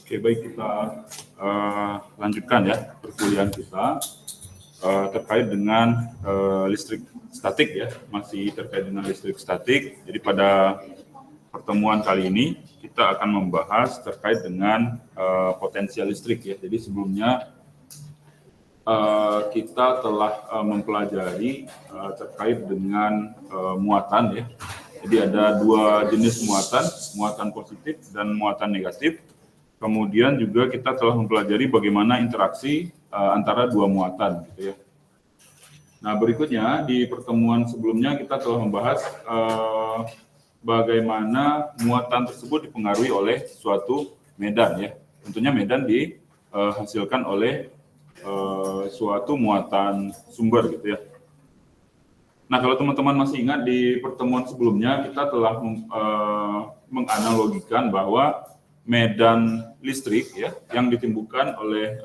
Oke, baik, kita lanjutkan ya perkuliahan kita terkait dengan listrik statik ya, masih terkait dengan listrik statik. Jadi pada pertemuan kali ini kita akan membahas terkait dengan potensial listrik ya. Jadi sebelumnya kita telah mempelajari terkait dengan muatan ya. Jadi ada dua jenis muatan, muatan positif dan muatan negatif. Kemudian juga kita telah mempelajari bagaimana interaksi antara dua muatan gitu ya. Nah, berikutnya di pertemuan sebelumnya kita telah membahas bagaimana muatan tersebut dipengaruhi oleh suatu medan ya. Tentunya medan dihasilkan oleh suatu muatan sumber gitu ya. Nah, kalau teman-teman masih ingat di pertemuan sebelumnya kita telah menganalogikan bahwa medan listrik ya yang ditimbulkan oleh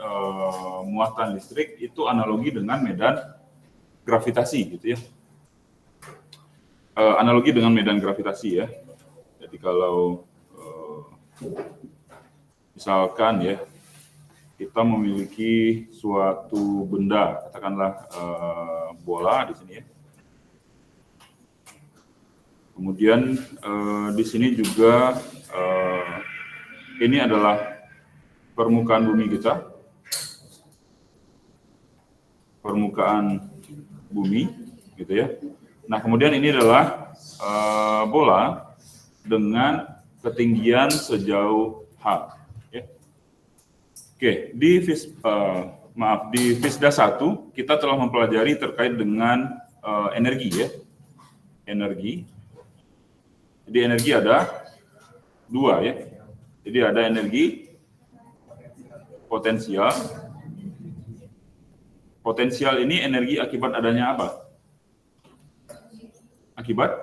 muatan listrik itu analogi dengan medan gravitasi gitu ya. Analogi dengan medan gravitasi ya. Jadi kalau misalkan ya kita memiliki suatu benda, katakanlah bola di sini ya. Kemudian di sini juga ini adalah permukaan bumi kita, permukaan bumi, gitu ya. Nah, kemudian ini adalah bola dengan ketinggian sejauh h. Ya. Oke, di Fisda 1 kita telah mempelajari terkait dengan energi ya, energi. Jadi energi ada dua ya. Jadi ada energi potensial. Potensial ini energi akibat adanya apa? Akibat.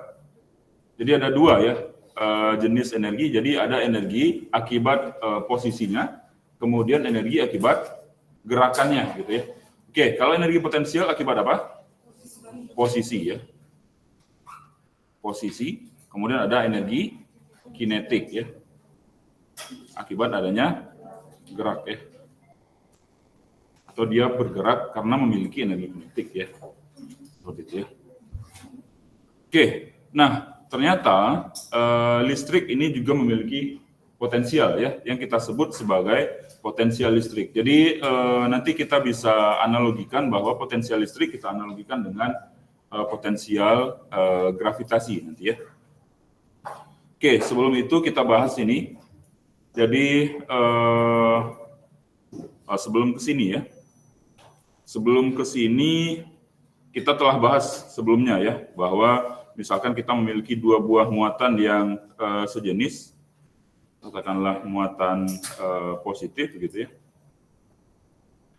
Jadi ada dua ya jenis energi. Jadi ada energi akibat posisinya, kemudian energi akibat gerakannya gitu ya. Oke, kalau energi potensial akibat apa? Posisi ya. Posisi. Kemudian ada energi kinetik ya. Akibat adanya gerak ya. Atau dia bergerak karena memiliki energi kinetik ya. Seperti itu ya. Oke, nah ternyata listrik ini juga memiliki potensial ya, yang kita sebut sebagai potensial listrik. Jadi nanti kita bisa analogikan bahwa potensial listrik kita analogikan dengan potensial gravitasi nanti ya. Oke, sebelum itu kita bahas ini. Jadi sebelum ke sini ya. Sebelum ke sini kita telah bahas sebelumnya ya, bahwa misalkan kita memiliki dua buah muatan yang sejenis, katakanlah muatan positif gitu ya.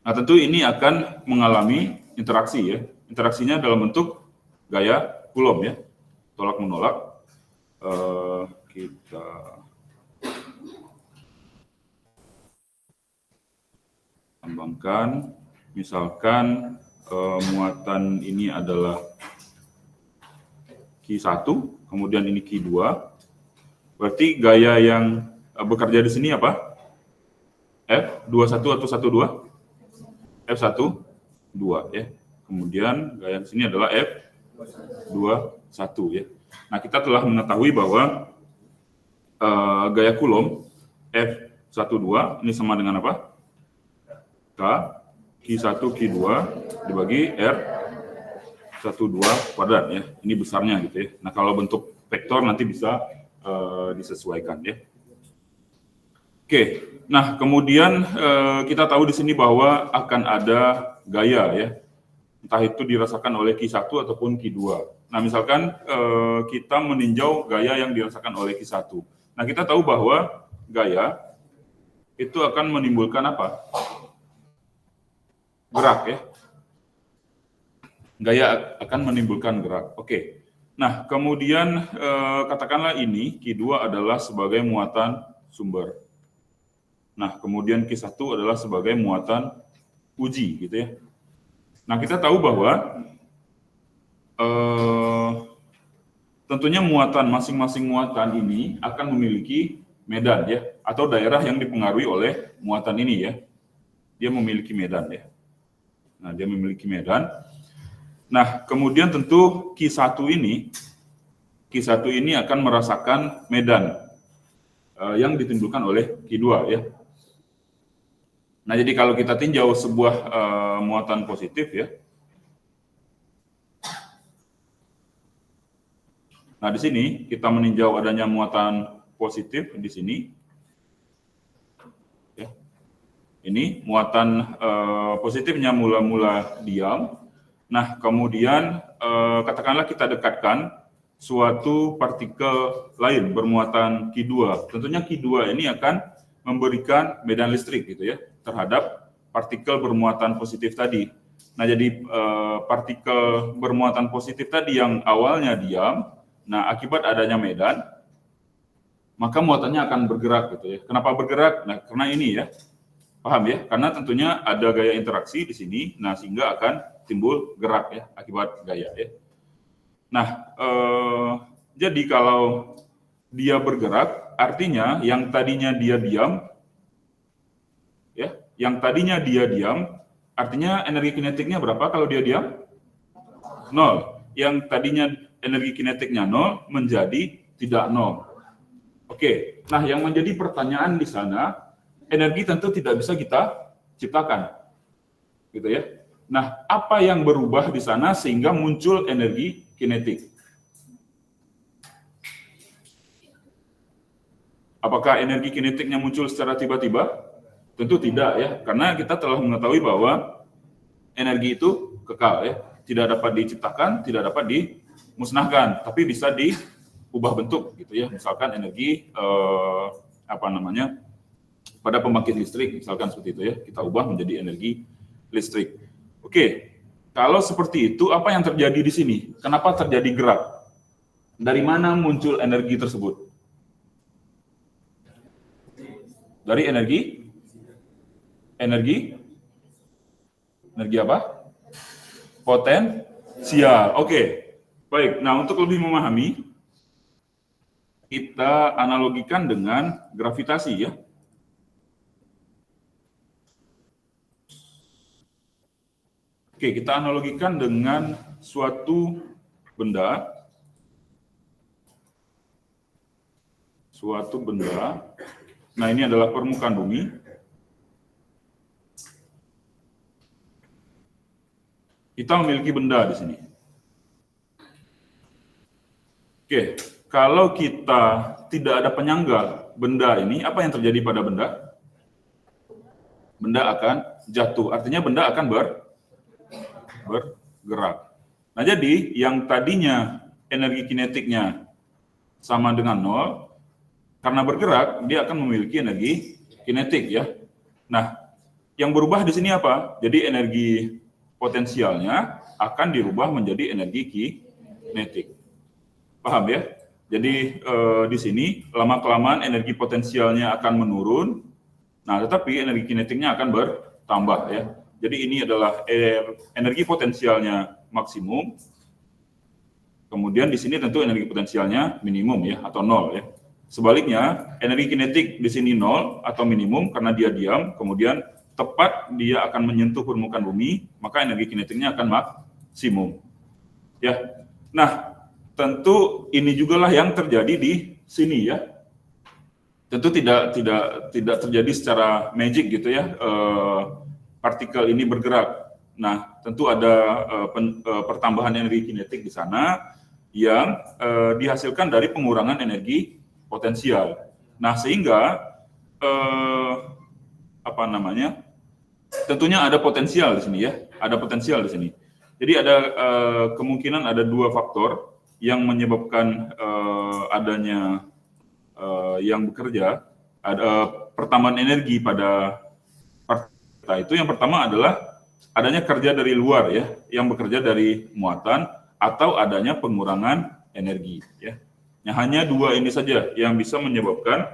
Nah, tentu ini akan mengalami interaksi ya. Interaksinya dalam bentuk gaya Coulomb ya, tolak menolak. Kita kembangkan, misalkan muatan ini adalah Q1, kemudian ini Q2. Berarti gaya yang bekerja di sini apa? F21 atau 12? F12 ya. Kemudian gaya di sini adalah F21 ya. Nah, kita telah mengetahui bahwa gaya Coulomb F12 ini sama dengan apa? K Q1 Q2 dibagi R12 kuadrat ya. Ini besarnya gitu ya. Nah, kalau bentuk vektor nanti bisa disesuaikan ya. Oke. Nah, kemudian kita tahu di sini bahwa akan ada gaya ya. entah itu dirasakan oleh Q1 ataupun Q2. Nah, misalkan kita meninjau gaya yang dirasakan oleh Q1. Nah, kita tahu bahwa gaya itu akan menimbulkan apa? Gerak ya. Gaya akan menimbulkan gerak. Oke. Nah, kemudian katakanlah ini Q2 adalah sebagai muatan sumber. Nah, kemudian Q1 adalah sebagai muatan uji gitu ya. Nah, kita tahu bahwa tentunya muatan masing-masing muatan ini akan memiliki medan ya, atau daerah yang dipengaruhi oleh muatan ini ya. Dia memiliki medan ya. Nah, dia memiliki medan. Nah, kemudian tentu Q1 ini akan merasakan medan yang ditimbulkan oleh Q2 ya. Nah, jadi kalau kita tinjau sebuah muatan positif ya. Nah, di sini kita meninjau adanya muatan positif di sini. Ya. Ini muatan positifnya mula-mula diam. Nah, kemudian katakanlah kita dekatkan suatu partikel lain bermuatan Q2. Tentunya Q2 ini akan memberikan medan listrik gitu ya terhadap partikel bermuatan positif tadi. Nah, jadi partikel bermuatan positif tadi yang awalnya diam, nah akibat adanya medan, maka muatannya akan bergerak gitu ya. Kenapa bergerak? Nah, karena ini ya. Paham ya? Karena tentunya ada gaya interaksi di sini, nah sehingga akan timbul gerak ya akibat gaya ya. Nah, jadi kalau dia bergerak, artinya yang tadinya dia diam, ya, yang tadinya dia diam, artinya energi kinetiknya berapa kalau dia diam? 0. Yang tadinya energi kinetiknya 0 menjadi tidak 0. Oke, nah yang menjadi pertanyaan di sana, energi tentu tidak bisa kita ciptakan, gitu ya. Nah, apa yang berubah di sana sehingga muncul energi kinetik? Apakah energi kinetiknya muncul secara tiba-tiba? Tentu tidak ya, karena kita telah mengetahui bahwa energi itu kekal ya, tidak dapat diciptakan, tidak dapat dimusnahkan, tapi bisa diubah bentuk, gitu ya. Misalkan energi pada pembangkit listrik, misalkan seperti itu ya, kita ubah menjadi energi listrik. Oke, kalau seperti itu, apa yang terjadi di sini? Kenapa terjadi gerak? Dari mana muncul energi tersebut? Dari energi apa? Potensial. Oke, baik. Nah, untuk lebih memahami, kita analogikan dengan gravitasi ya. Oke, kita analogikan dengan suatu benda. Nah, ini adalah permukaan bumi. Kita memiliki benda di sini. Oke, kalau kita tidak ada penyangga benda ini, apa yang terjadi pada benda? Benda akan jatuh. Artinya benda akan bergerak. Nah, jadi yang tadinya energi kinetiknya sama dengan 0, karena bergerak, dia akan memiliki energi kinetik ya. Nah, yang berubah di sini apa? Jadi energi potensialnya akan dirubah menjadi energi kinetik. Paham ya? Jadi di sini lama-kelamaan energi potensialnya akan menurun. Nah, tetapi energi kinetiknya akan bertambah ya. Jadi ini adalah energi potensialnya maksimum. Kemudian di sini tentu energi potensialnya minimum ya, atau 0 ya. Sebaliknya, energi kinetik di sini 0 atau minimum karena dia diam, kemudian tepat dia akan menyentuh permukaan bumi, maka energi kinetiknya akan maksimum. Ya. Nah, tentu ini jugalah yang terjadi di sini ya. Tentu tidak terjadi secara magic gitu ya. Partikel ini bergerak. Nah, tentu ada pertambahan energi kinetik di sana yang dihasilkan dari pengurangan energi potensial. Nah, sehingga tentunya ada potensial di sini ya, ada potensial di sini. Jadi ada kemungkinan ada dua faktor yang menyebabkan adanya yang bekerja, ada pertambahan energi pada partikel itu. Yang pertama adalah adanya kerja dari luar ya, yang bekerja dari muatan, atau adanya pengurangan energi ya. Nah, hanya dua ini saja yang bisa menyebabkan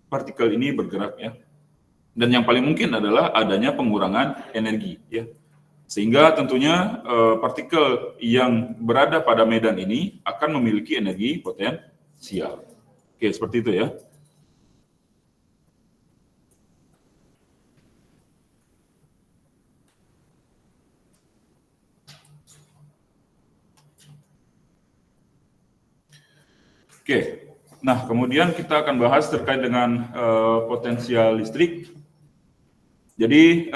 partikel ini bergerak ya. Dan yang paling mungkin adalah adanya pengurangan energi ya. Sehingga tentunya partikel yang berada pada medan ini akan memiliki energi potensial. Oke, seperti itu ya. Oke, nah kemudian kita akan bahas terkait dengan potensial listrik. Jadi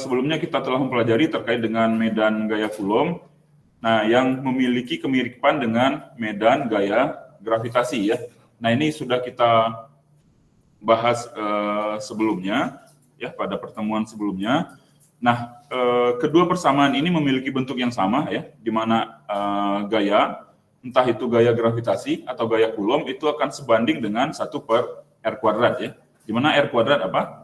sebelumnya kita telah mempelajari terkait dengan medan gaya Coulomb, nah yang memiliki kemiripan dengan medan gaya gravitasi ya. Nah ini sudah kita bahas sebelumnya ya, pada pertemuan sebelumnya. Nah kedua persamaan ini memiliki bentuk yang sama ya, di mana gaya, entah itu gaya gravitasi atau gaya Coulomb, itu akan sebanding dengan 1/r², ya. Di mana r² apa?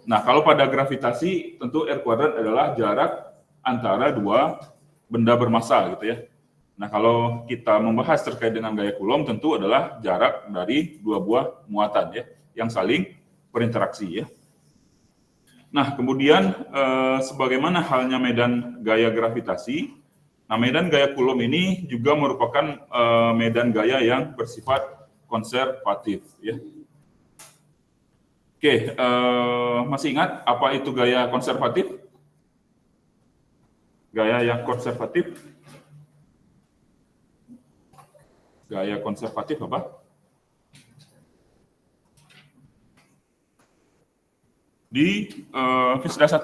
Nah, kalau pada gravitasi tentu r² adalah jarak antara dua benda bermassa gitu ya. Nah, kalau kita membahas terkait dengan gaya Coulomb tentu adalah jarak dari dua buah muatan ya, yang saling berinteraksi ya. Nah, kemudian sebagaimana halnya medan gaya gravitasi, nah medan gaya Coulomb ini juga merupakan medan gaya yang bersifat konservatif ya. Oke, masih ingat apa itu gaya konservatif? Gaya yang konservatif? Gaya konservatif apa? Di Fisda 1.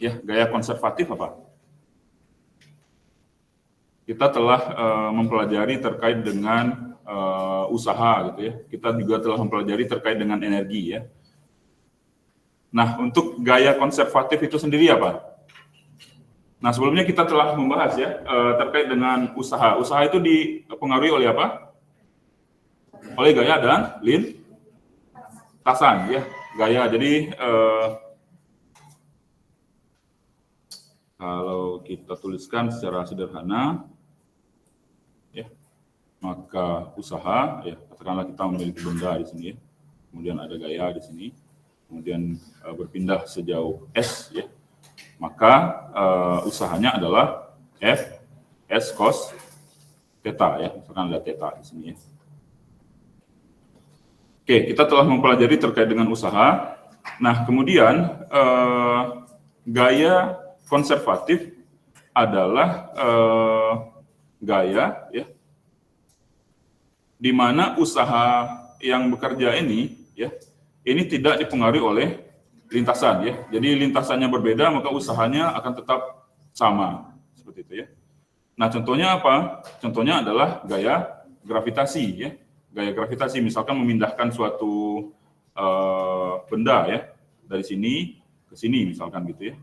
Ya, gaya konservatif apa? Kita telah mempelajari terkait dengan usaha gitu ya. Kita juga telah mempelajari terkait dengan energi ya. Nah, untuk gaya konservatif itu sendiri apa? Nah, sebelumnya kita telah membahas ya terkait dengan usaha. Usaha itu dipengaruhi oleh apa? Oleh gaya dan lintasan ya. Gaya. Jadi kalau kita tuliskan secara sederhana ya, maka usaha ya, katakanlah kita memiliki benda di sini ya. Kemudian ada gaya di sini. Kemudian berpindah sejauh S ya. Maka usahanya adalah F S cos theta ya. Misalkan ada theta di sini ya. Oke, kita telah mempelajari terkait dengan usaha. Nah, kemudian gaya konservatif adalah gaya ya, di mana usaha yang bekerja ini ya, ini tidak dipengaruhi oleh lintasan ya. Jadi lintasannya berbeda maka usahanya akan tetap sama seperti itu ya. Nah, contohnya apa? Contohnya adalah gaya gravitasi ya. Gaya gravitasi misalkan memindahkan suatu benda ya dari sini ke sini misalkan gitu ya.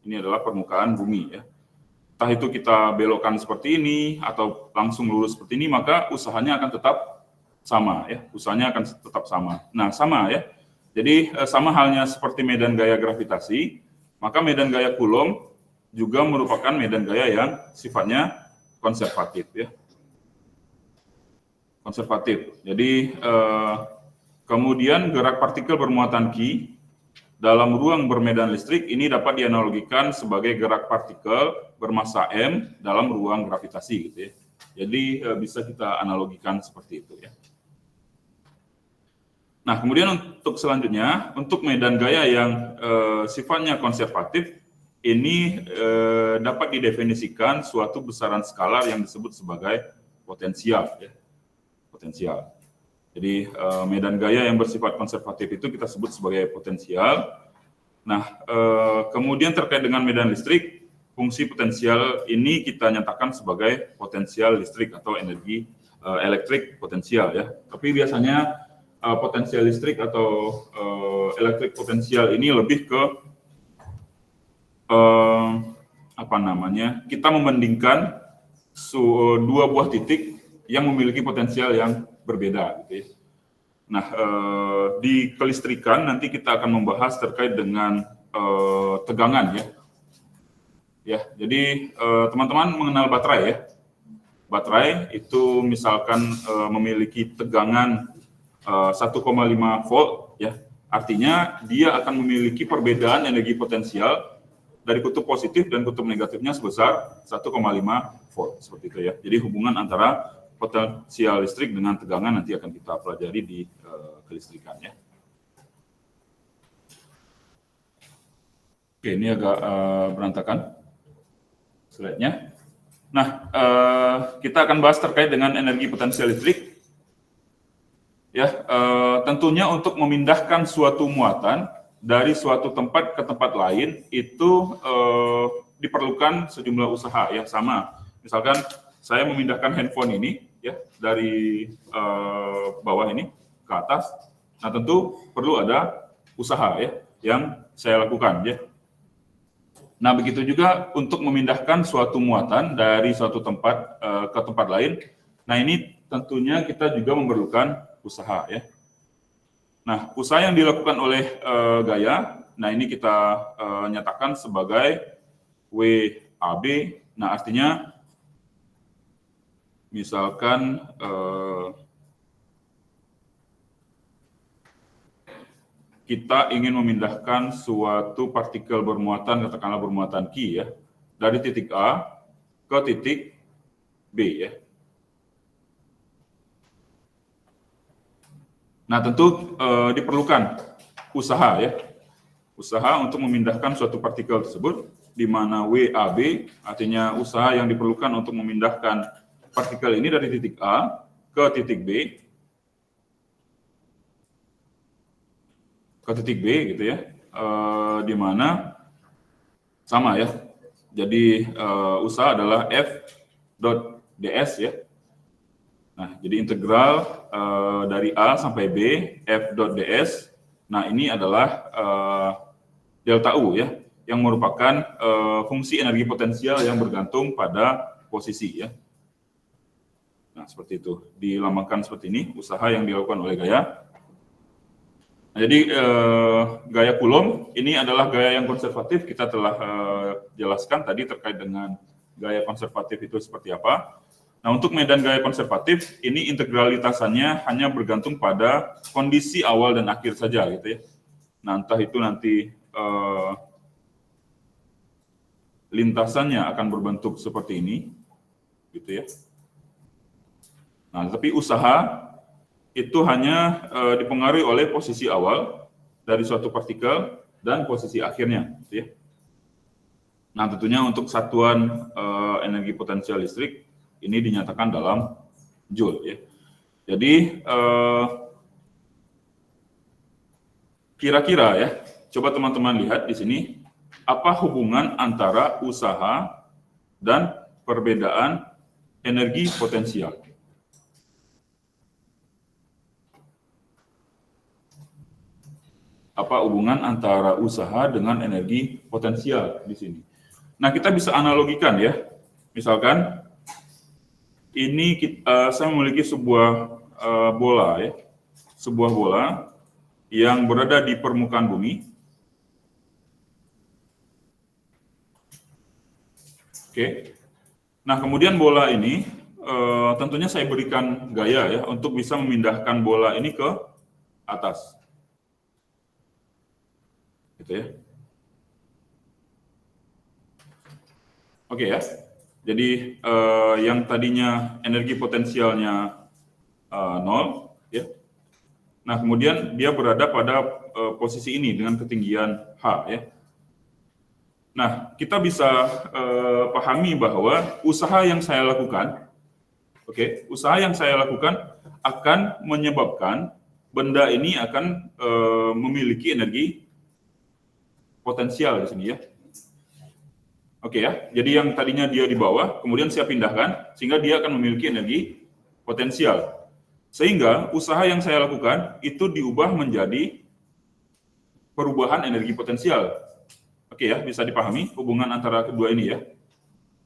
Ini adalah permukaan bumi ya. Entah itu kita belokkan seperti ini atau langsung lurus seperti ini, maka usahanya akan tetap sama ya. Usahanya akan tetap sama. Nah, sama ya. Jadi sama halnya seperti medan gaya gravitasi, maka medan gaya Coulomb juga merupakan medan gaya yang sifatnya konservatif ya. Konservatif. Jadi kemudian gerak partikel bermuatan Q dalam ruang bermedan listrik ini dapat dianalogikan sebagai gerak partikel bermassa M dalam ruang gravitasi gitu ya. Jadi bisa kita analogikan seperti itu ya. Nah, kemudian untuk selanjutnya, untuk medan gaya yang sifatnya konservatif, ini dapat didefinisikan suatu besaran skalar yang disebut sebagai potensial. Ya. Potensial. Jadi medan gaya yang bersifat konservatif itu kita sebut sebagai potensial. Nah, kemudian terkait dengan medan listrik, fungsi potensial ini kita nyatakan sebagai potensial listrik atau energi elektrik potensial ya. Tapi biasanya potensial listrik atau elektrik potensial ini lebih ke kita membandingkan dua buah titik yang memiliki potensial yang berbeda, gitu ya. Nah, di kelistrikan nanti kita akan membahas terkait dengan tegangan, ya. Ya, jadi teman-teman mengenal baterai, ya. Baterai itu misalkan memiliki tegangan 1,5 volt, ya. Artinya dia akan memiliki perbedaan energi potensial dari kutub positif dan kutub negatifnya sebesar 1,5 volt, seperti itu, ya. Jadi hubungan antara potensial listrik dengan tegangan nanti akan kita pelajari di kelistrikan, ya. Oke, ini agak berantakan slide-nya. Nah, kita akan bahas terkait dengan energi potensial listrik. Ya, tentunya untuk memindahkan suatu muatan dari suatu tempat ke tempat lain itu diperlukan sejumlah usaha, ya, sama. Misalkan saya memindahkan handphone ini, ya, dari bawah ini ke atas. Nah, tentu perlu ada usaha, ya, yang saya lakukan, ya. Nah, begitu juga untuk memindahkan suatu muatan dari suatu tempat ke tempat lain. Nah, ini tentunya kita juga memerlukan usaha, ya. Nah, usaha yang dilakukan oleh gaya, nah ini kita nyatakan sebagai WAB. Nah, artinya misalkan kita ingin memindahkan suatu partikel bermuatan, katakanlah bermuatan Q, ya, dari titik A ke titik B, ya. Nah, tentu diperlukan usaha, ya, usaha untuk memindahkan suatu partikel tersebut, di mana WAB artinya usaha yang diperlukan untuk memindahkan partikel ini dari titik A ke titik B, gitu, ya, di mana sama, ya. Jadi usaha adalah F.ds, ya. Nah, jadi integral dari A sampai B F.ds. Nah, ini adalah delta U, ya, yang merupakan fungsi energi potensial yang bergantung pada posisi, ya. Nah, seperti itu. Dilambangkan seperti ini, usaha yang dilakukan oleh gaya. Nah, jadi gaya Coulomb ini adalah gaya yang konservatif. Kita telah jelaskan tadi terkait dengan gaya konservatif itu seperti apa. Nah, untuk medan gaya konservatif ini integralitasannya hanya bergantung pada kondisi awal dan akhir saja, gitu, ya. Nah, entah itu nanti lintasannya akan berbentuk seperti ini, gitu, ya. Nah, tapi usaha itu hanya dipengaruhi oleh posisi awal dari suatu partikel dan posisi akhirnya, gitu, ya. Nah, tentunya untuk satuan energi potensial listrik ini dinyatakan dalam joule, ya. Jadi kira-kira, ya, coba teman-teman lihat di sini apa hubungan antara usaha dan perbedaan energi potensial. Apa hubungan antara usaha dengan energi potensial di sini? Nah, kita bisa analogikan, ya. Misalkan ini saya memiliki sebuah bola, ya, sebuah bola yang berada di permukaan bumi. Oke. Nah, kemudian bola ini tentunya saya berikan gaya, ya, untuk bisa memindahkan bola ini ke atas, gitu, ya. Oke, ya. Jadi yang tadinya energi potensialnya 0, ya. Nah, kemudian dia berada pada posisi ini dengan ketinggian H, ya. Nah, kita bisa pahami bahwa usaha yang saya lakukan, usaha yang saya lakukan akan menyebabkan benda ini akan memiliki energi potensial di sini, ya. Oke, ya. Jadi yang tadinya dia di bawah, kemudian saya pindahkan sehingga dia akan memiliki energi potensial. Sehingga usaha yang saya lakukan itu diubah menjadi perubahan energi potensial. Oke ya, bisa dipahami hubungan antara kedua ini ya.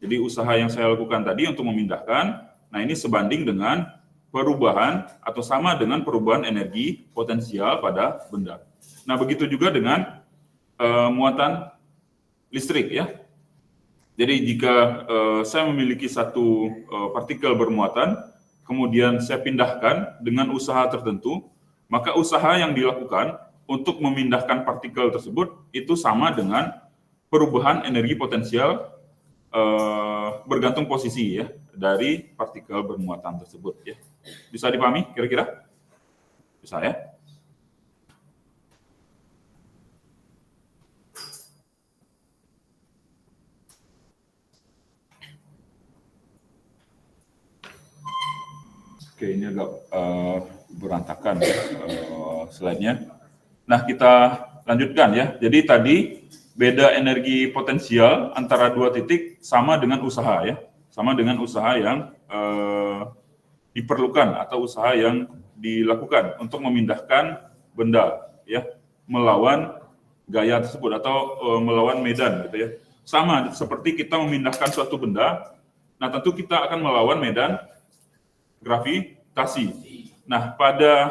Jadi usaha yang saya lakukan tadi untuk memindahkan, nah ini sebanding dengan perubahan atau sama dengan perubahan energi potensial pada benda. Nah begitu juga dengan muatan listrik ya. Jadi jika saya memiliki satu partikel bermuatan, kemudian saya pindahkan dengan usaha tertentu, maka usaha yang dilakukan untuk memindahkan partikel tersebut itu sama dengan perubahan energi potensial bergantung posisi ya dari partikel bermuatan tersebut ya. Bisa dipahami kira-kira? Bisa ya? Oke, ini agak berantakan ya slide-nya. Nah, kita lanjutkan ya. Jadi tadi beda energi potensial antara dua titik sama dengan usaha ya. Sama dengan usaha yang diperlukan atau usaha yang dilakukan untuk memindahkan benda ya melawan gaya tersebut atau melawan medan gitu ya. Sama seperti kita memindahkan suatu benda, nah tentu kita akan melawan medan gravitasi. Nah, pada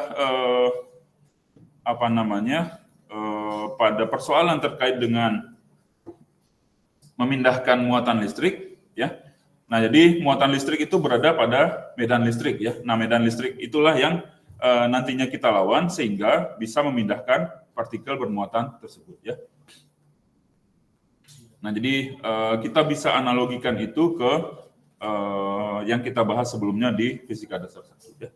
pada persoalan terkait dengan memindahkan muatan listrik ya. Nah, jadi muatan listrik itu berada pada medan listrik ya. Nah, medan listrik itulah yang nantinya kita lawan sehingga bisa memindahkan partikel bermuatan tersebut ya. Nah, jadi kita bisa analogikan itu ke yang kita bahas sebelumnya di fisika dasar 1 ya.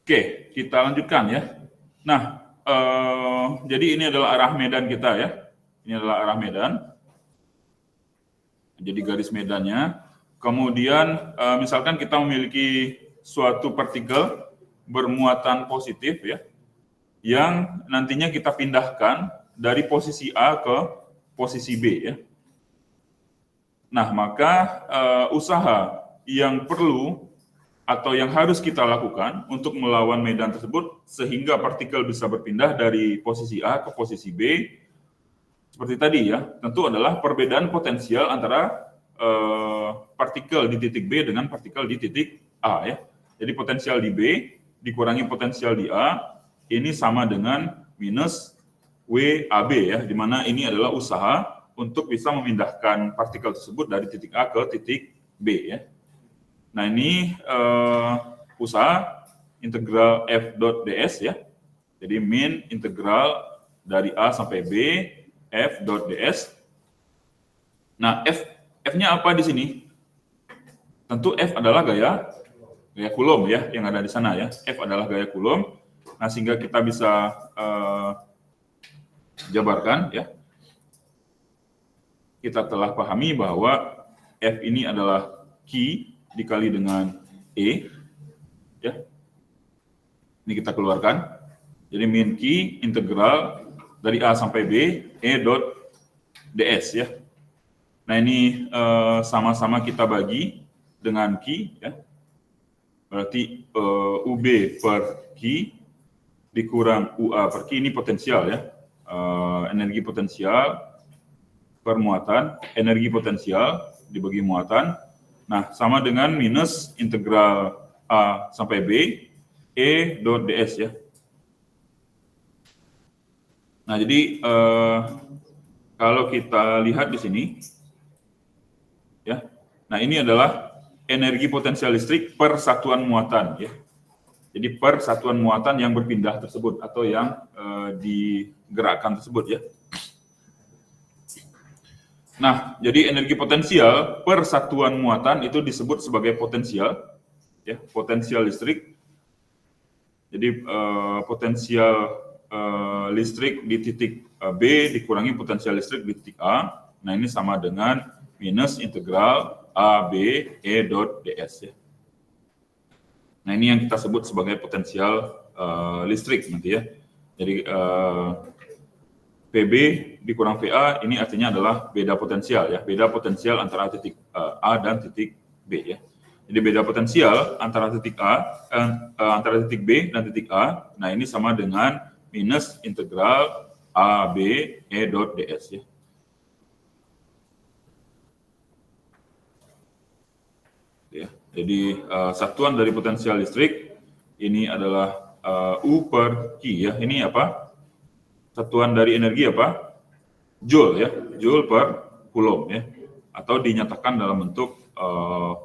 Oke, kita lanjutkan ya. Nah, jadi ini adalah arah medan kita ya. Ini adalah arah medan. Jadi garis medannya. Kemudian misalkan kita memiliki suatu partikel bermuatan positif ya, yang nantinya kita pindahkan dari posisi A ke posisi B ya. Nah, maka usaha yang perlu atau yang harus kita lakukan untuk melawan medan tersebut sehingga partikel bisa berpindah dari posisi A ke posisi B seperti tadi ya, tentu adalah perbedaan potensial antara partikel di titik B dengan partikel di titik A ya. Jadi potensial di B dikurangi potensial di A ini sama dengan minus WAB ya, di mana ini adalah usaha untuk bisa memindahkan partikel tersebut dari titik A ke titik B ya. Nah, ini usaha integral F dot ds ya. Jadi min integral dari A sampai B F dot ds. Nah, F-nya apa di sini? Tentu F adalah gaya Coulomb ya, yang ada di sana ya. F adalah gaya Coulomb. Nah, sehingga kita bisa jabarkan ya. Kita telah pahami bahwa F ini adalah Q dikali dengan E ya. Ini kita keluarkan. Jadi min Q integral dari A sampai B E dot ds ya. Nah, ini sama-sama kita bagi dengan Q ya. Berarti UB per Q dikurang UA per Q, ini potensial ya. Energi potensial per muatan, energi potensial dibagi muatan. Nah, sama dengan minus integral A sampai B E dot ds ya. Nah, jadi kalau kita lihat di sini ya. Nah, ini adalah energi potensial listrik per satuan muatan ya. Jadi per satuan muatan yang berpindah tersebut atau yang digerakkan tersebut ya. Nah, jadi energi potensial per satuan muatan itu disebut sebagai potensial ya, potensial listrik. Jadi potensial listrik di titik B dikurangi potensial listrik di titik A. Nah, ini sama dengan minus integral A B E dot ds ya. Nah, ini yang kita sebut sebagai potensial listrik nanti ya. Jadi PB dikurang VA ini artinya adalah beda potensial ya, beda potensial antara titik A dan titik B ya. Jadi beda potensial antara titik antara titik B dan titik A. Nah ini sama dengan minus integral AB E dot ds ya. Ya, jadi satuan dari potensial listrik ini adalah U per Q ya. Ini apa? Satuan dari energi apa? Joule ya, Joule per Coulomb ya. Atau dinyatakan dalam bentuk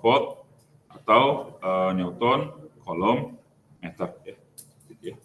volt atau Newton Coulomb meter ya. Gitu ya.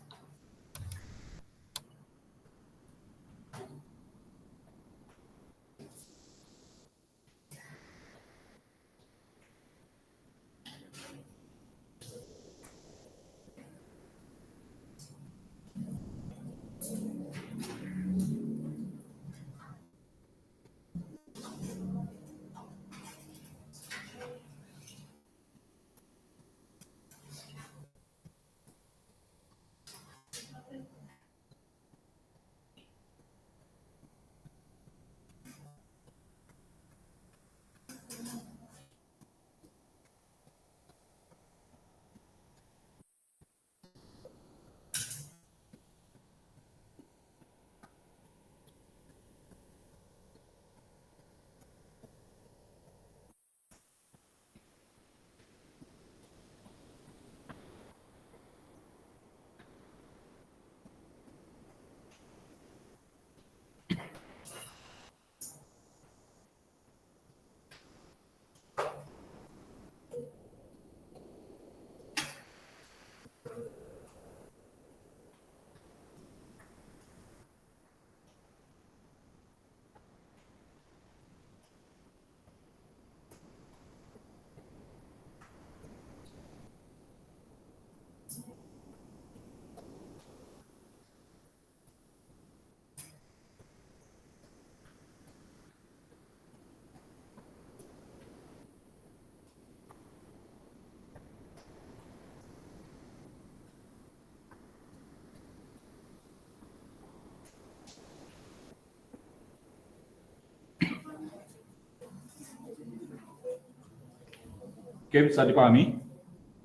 Oke, bisa dipahami?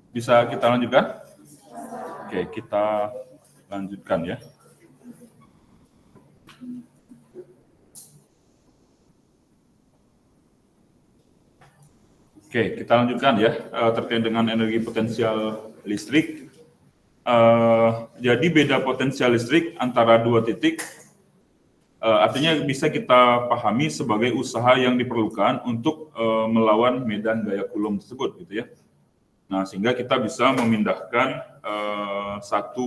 Bisa kita lanjutkan? Oke, kita lanjutkan ya. Oke, kita lanjutkan ya terkait dengan energi potensial listrik. Jadi beda potensial listrik antara dua titik artinya bisa kita pahami sebagai usaha yang diperlukan untuk melawan medan gaya Coulomb tersebut, gitu ya. Nah, sehingga kita bisa memindahkan satu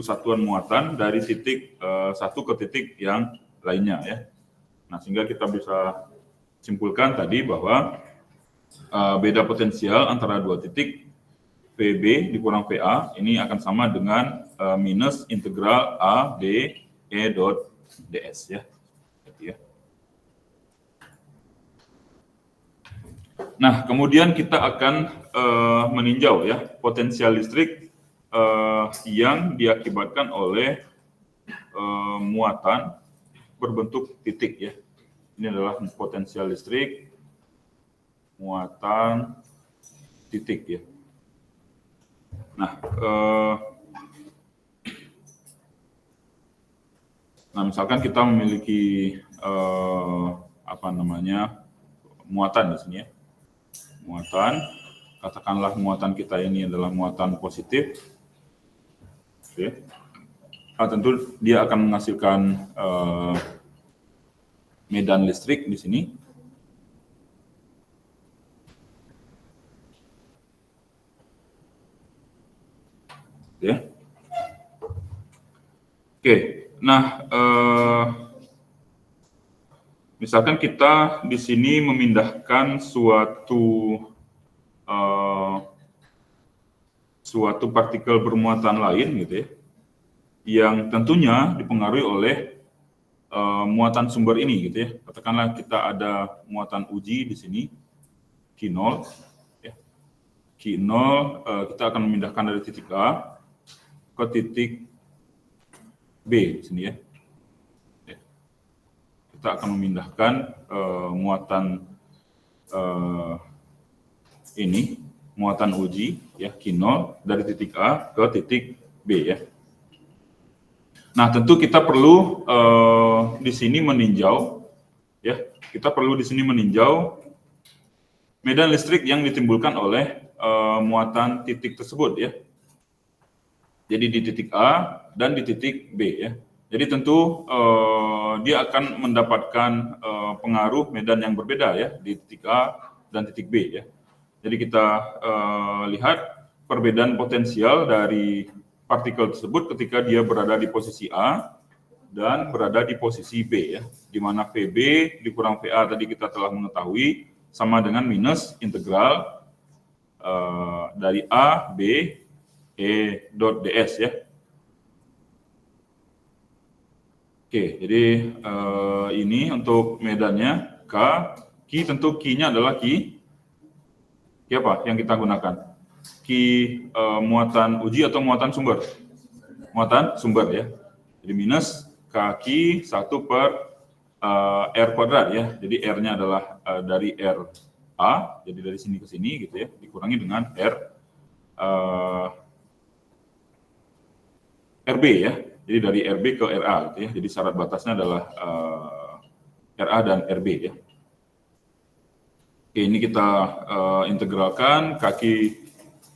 satuan muatan dari titik satu ke titik yang lainnya ya. Nah, sehingga kita bisa simpulkan tadi bahwa beda potensial antara dua titik PB dikurang PA ini akan sama dengan minus integral A B E dot ds ya. Nah, kemudian kita akan meninjau ya potensial listrik yang diakibatkan oleh muatan berbentuk titik ya. Ini adalah potensial listrik muatan titik ya. Nah, misalkan kita memiliki muatan di sini ya. Muatan, katakanlah muatan kita ini adalah muatan positif. Oke. Tentu dia akan menghasilkan medan listrik di sini. Oke. Nah, misalkan kita di sini memindahkan suatu partikel bermuatan lain, gitu ya, yang tentunya dipengaruhi oleh muatan sumber ini, gitu ya. Katakanlah kita ada muatan uji di sini, Q0, ya. Q0 kita akan memindahkan dari titik A ke titik B di sini ya. Kita akan memindahkan muatan ini, muatan uji ya Q0 dari titik A ke titik B ya. Nah, tentu kita perlu di sini meninjau ya. Kita perlu di sini meninjau medan listrik yang ditimbulkan oleh muatan titik tersebut ya. Jadi di titik A dan di titik B ya. Jadi tentu dia akan mendapatkan pengaruh medan yang berbeda ya di titik A dan titik B ya. Jadi kita lihat perbedaan potensial dari partikel tersebut ketika dia berada di posisi A dan berada di posisi B ya. Di mana VB dikurang VA tadi kita telah mengetahui sama dengan minus integral dari A, B, E dot ds ya. Oke, jadi ini untuk medannya K, Q tentu Q-nya adalah Q apa yang kita gunakan? Q muatan uji atau muatan sumber? Muatan sumber ya. Jadi minus kaki 1 per R kuadrat ya. Jadi R-nya adalah dari RA, jadi dari sini ke sini gitu ya, dikurangi dengan RB ya. Jadi dari RB ke RA gitu ya. Jadi syarat batasnya adalah RA dan RB ya. Oke, ini kita integralkan kaki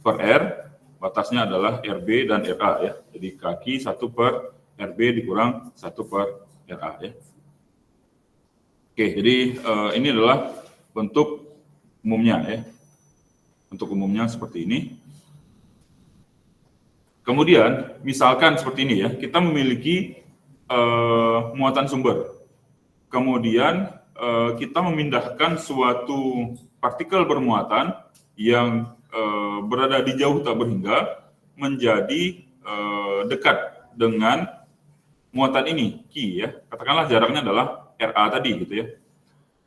per R, batasnya adalah RB dan RA ya. Jadi kaki 1 per RB dikurang 1 per RA ya. Oke, jadi ini adalah bentuk umumnya ya. Bentuk umumnya seperti ini. Kemudian, misalkan seperti ini ya, kita memiliki muatan sumber. Kemudian kita memindahkan suatu partikel bermuatan yang berada di jauh tak berhingga menjadi dekat dengan muatan ini, Q ya. Katakanlah jaraknya adalah RA tadi gitu ya.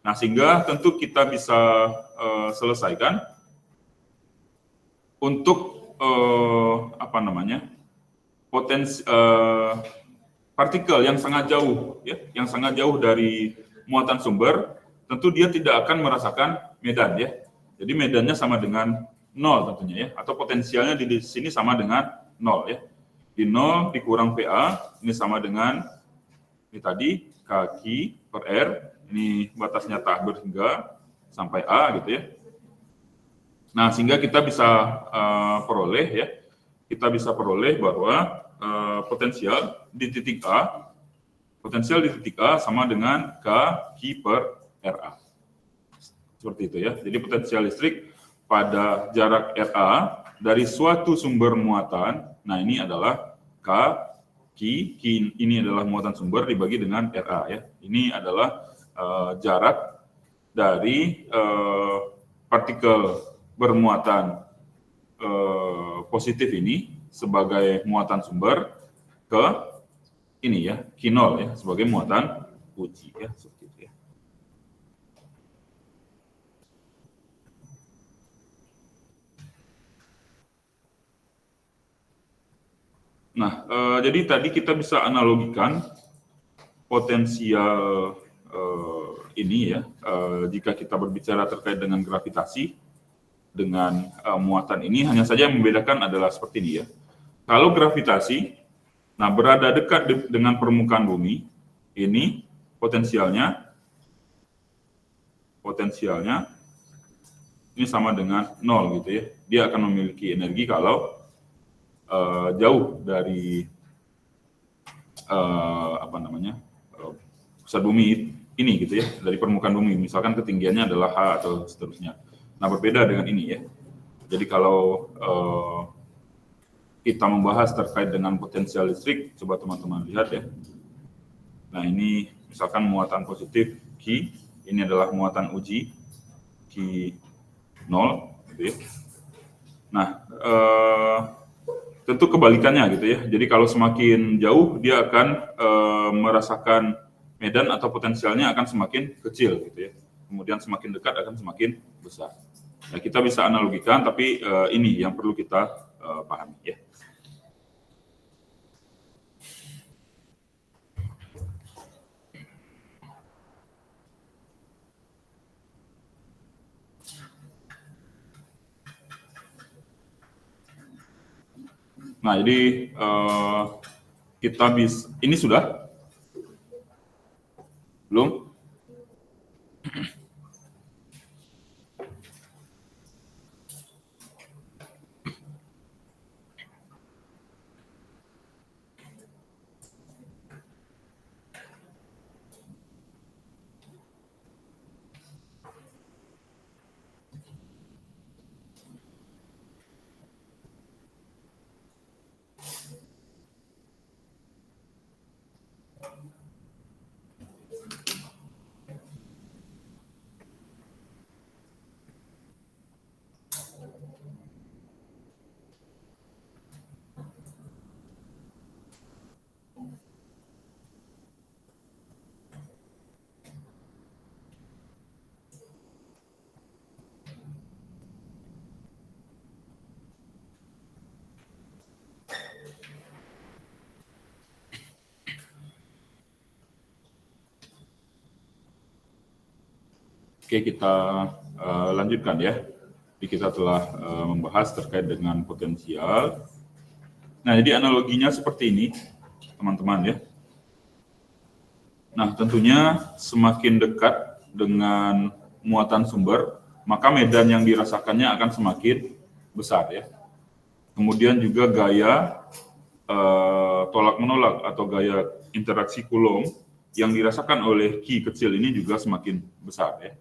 Nah, sehingga tentu kita bisa selesaikan untuk partikel yang sangat jauh ya, yang sangat jauh dari muatan sumber, tentu dia tidak akan merasakan medan ya. Jadi medannya sama dengan 0 tentunya ya, atau potensialnya di sini sama dengan 0 ya. Di 0 dikurang VA, ini sama dengan ini tadi kaki per R, ini batasnya tak berhingga sampai A gitu ya. Nah, sehingga kita bisa peroleh ya, kita bisa peroleh bahwa potensial di titik A sama dengan K Q per RA. Seperti itu ya. Jadi potensial listrik pada jarak RA dari suatu sumber muatan, nah ini adalah K ini adalah muatan sumber dibagi dengan RA ya. Ini adalah jarak dari partikel bermuatan positif ini sebagai muatan sumber ke ini ya, Q0 ya, sebagai muatan uji ya, seperti itu ya. Nah, jadi tadi kita bisa analogikan potensial ini ya, jika kita berbicara terkait dengan gravitasi dengan muatan ini, hanya saja yang membedakan adalah seperti ini ya. Kalau gravitasi, nah berada dekat dengan permukaan bumi, ini potensialnya ini sama dengan 0 gitu ya. Dia akan memiliki energi kalau jauh dari pusat bumi ini gitu ya, dari permukaan bumi, misalkan ketinggiannya adalah H atau seterusnya. Nah, berbeda dengan ini ya. Jadi kalau kita membahas terkait dengan potensial listrik, coba teman-teman lihat ya. Nah, ini misalkan muatan positif Q, ini adalah muatan uji Q0 gitu ya. Nah, tentu kebalikannya gitu ya. Jadi kalau semakin jauh dia akan merasakan medan atau potensialnya akan semakin kecil gitu ya. Kemudian semakin dekat akan semakin besar. Nah, kita bisa analogikan, tapi ini yang perlu kita pahami ya. Nah, jadi kita bisa, ini sudah? Belum? Oke, kita lanjutkan ya. Jadi kita telah membahas terkait dengan potensial. Nah, jadi analoginya seperti ini, teman-teman ya. Nah, tentunya semakin dekat dengan muatan sumber, maka medan yang dirasakannya akan semakin besar ya. Kemudian juga gaya tolak-menolak atau gaya interaksi Coulomb yang dirasakan oleh Q kecil ini juga semakin besar ya.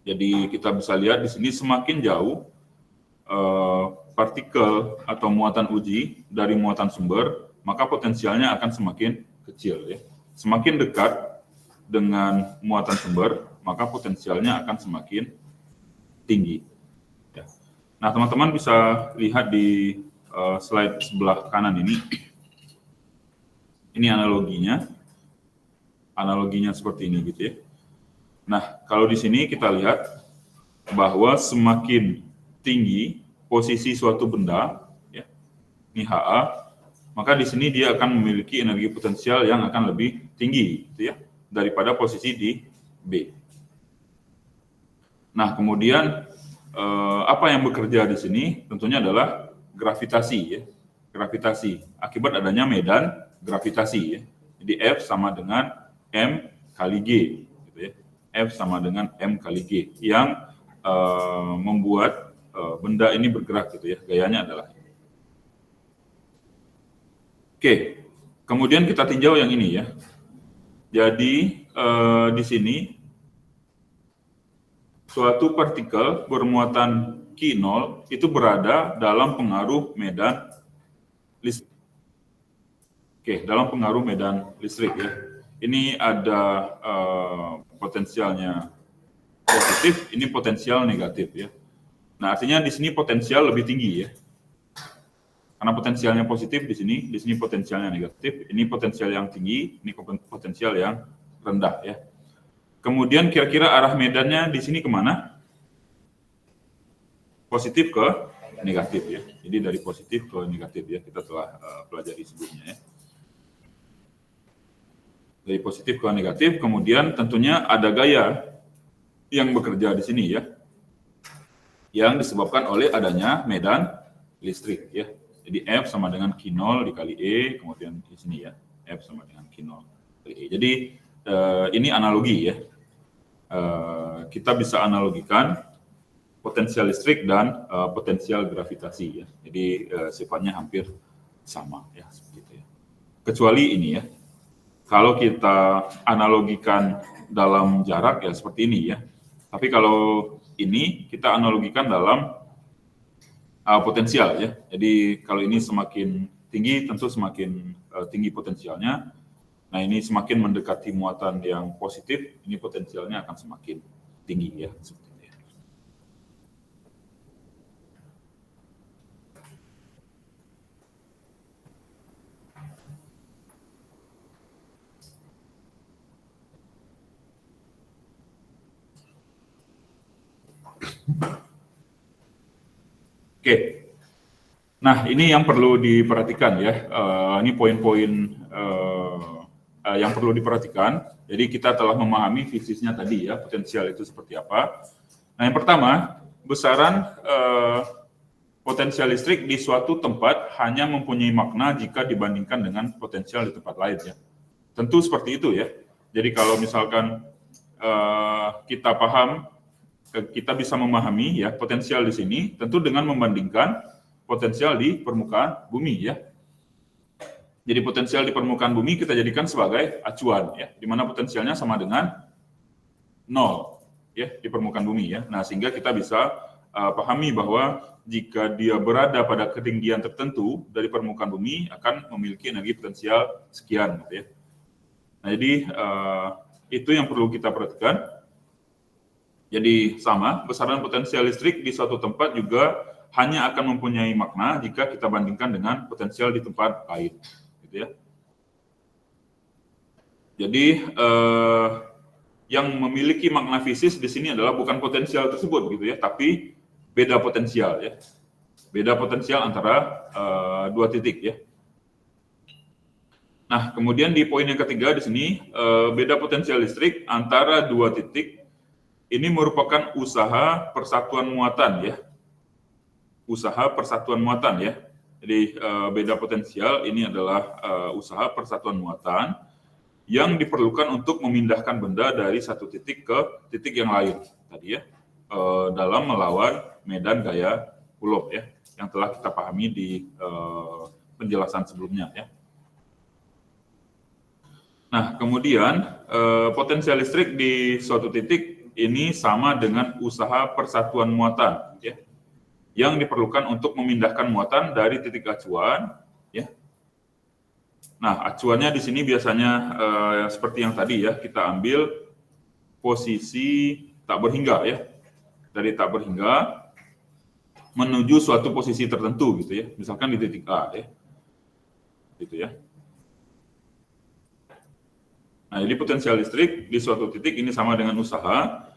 Jadi kita bisa lihat di sini semakin jauh partikel atau muatan uji dari muatan sumber, maka potensialnya akan semakin kecil ya. Semakin dekat dengan muatan sumber, maka potensialnya akan semakin tinggi. Ya. Nah, teman-teman bisa lihat di slide sebelah kanan ini. Ini analoginya. Analoginya seperti ini gitu ya. Nah, kalau di sini kita lihat bahwa semakin tinggi posisi suatu benda, ya, ini HA, maka di sini dia akan memiliki energi potensial yang akan lebih tinggi, gitu ya, daripada posisi di B. Nah, kemudian apa yang bekerja di sini tentunya adalah gravitasi, ya, gravitasi akibat adanya medan gravitasi, ya. Jadi F sama dengan M kali G. F sama dengan M kali G yang membuat benda ini bergerak gitu ya, gayanya adalah. Oke, kemudian kita tinjau yang ini ya. Jadi di sini suatu partikel bermuatan Q0 itu berada dalam pengaruh medan listrik. Oke, dalam pengaruh medan listrik ya. Ini ada potensialnya positif, ini potensial negatif ya. Nah, artinya di sini potensial lebih tinggi ya. Karena potensialnya positif di sini potensialnya negatif, ini potensial yang tinggi, ini potensial yang rendah ya. Kemudian kira-kira arah medannya di sini kemana? Positif ke negatif ya. Jadi dari positif ke negatif ya, kita telah pelajari sebelumnya ya. Dari positif ke negatif, kemudian tentunya ada gaya yang bekerja di sini ya, yang disebabkan oleh adanya medan listrik ya. Jadi F sama dengan Q0 dikali E, kemudian di sini ya, F sama dengan Q0 dikali E. Jadi ini analogi ya. Kita bisa analogikan potensial listrik dan potensial gravitasi ya. Jadi sifatnya hampir sama ya, seperti itu ya. Kecuali ini ya. Kalau kita analogikan dalam jarak ya seperti ini ya. Tapi kalau ini kita analogikan dalam potensial ya. Jadi kalau ini semakin tinggi tentu semakin tinggi potensialnya. Nah, ini semakin mendekati muatan yang positif, ini potensialnya akan semakin tinggi ya. Seperti itu ya. Oke, nah ini yang perlu diperhatikan ya. Ini poin-poin yang perlu diperhatikan. Jadi kita telah memahami fisiknya tadi ya, potensial itu seperti apa. Nah yang pertama, besaran potensial listrik di suatu tempat hanya mempunyai makna jika dibandingkan dengan potensial di tempat lain ya. Tentu seperti itu ya. Jadi kalau misalkan kita paham, kita bisa memahami ya potensial di sini, tentu dengan membandingkan potensial di permukaan bumi ya. Jadi potensial di permukaan bumi kita jadikan sebagai acuan ya, di mana potensialnya sama dengan 0 ya di permukaan bumi ya. Nah, sehingga kita bisa pahami bahwa jika dia berada pada ketinggian tertentu dari permukaan bumi akan memiliki energi potensial sekian gitu ya. Nah, jadi itu yang perlu kita perhatikan. Jadi sama, besaran potensial listrik di suatu tempat juga hanya akan mempunyai makna jika kita bandingkan dengan potensial di tempat lain, gitu ya. Jadi yang memiliki makna fisis di sini adalah bukan potensial tersebut, gitu ya, tapi beda potensial, ya, beda potensial antara dua titik, ya. Nah, kemudian di poin yang ketiga di sini beda potensial listrik antara dua titik. Ini merupakan usaha persatuan muatan ya. Usaha persatuan muatan ya. Jadi beda potensial ini adalah usaha persatuan muatan yang diperlukan untuk memindahkan benda dari satu titik ke titik yang lain tadi ya. Dalam melawan medan gaya Coulomb ya, yang telah kita pahami di penjelasan sebelumnya ya. Nah, kemudian potensial listrik di suatu titik ini sama dengan usaha persatuan muatan, ya, yang diperlukan untuk memindahkan muatan dari titik acuan, ya. Nah, acuannya di sini biasanya seperti yang tadi ya, kita ambil posisi tak berhingga, ya, dari tak berhingga menuju suatu posisi tertentu, gitu ya, misalkan di titik A, ya, gitu ya. Nah, jadi potensial listrik di suatu titik ini sama dengan usaha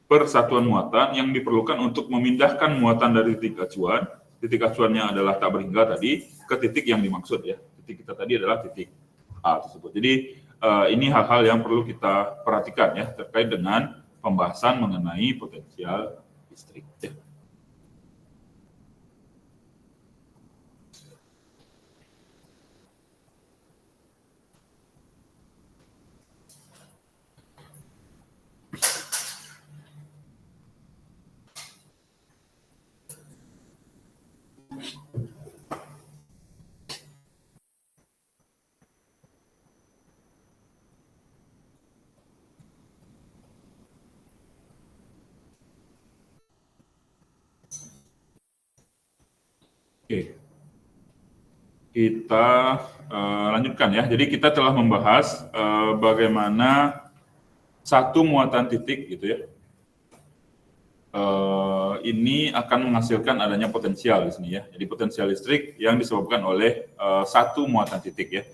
persatuan muatan yang diperlukan untuk memindahkan muatan dari titik acuannya adalah tak berhingga tadi, ke titik yang dimaksud ya. Titik kita tadi adalah titik A tersebut. Jadi ini hal-hal yang perlu kita perhatikan ya terkait dengan pembahasan mengenai potensial listrik. Ya. Oke, kita lanjutkan ya. Jadi kita telah membahas bagaimana satu muatan titik gitu ya. Ini akan menghasilkan adanya potensial di sini ya. Jadi potensial listrik yang disebabkan oleh satu muatan titik ya.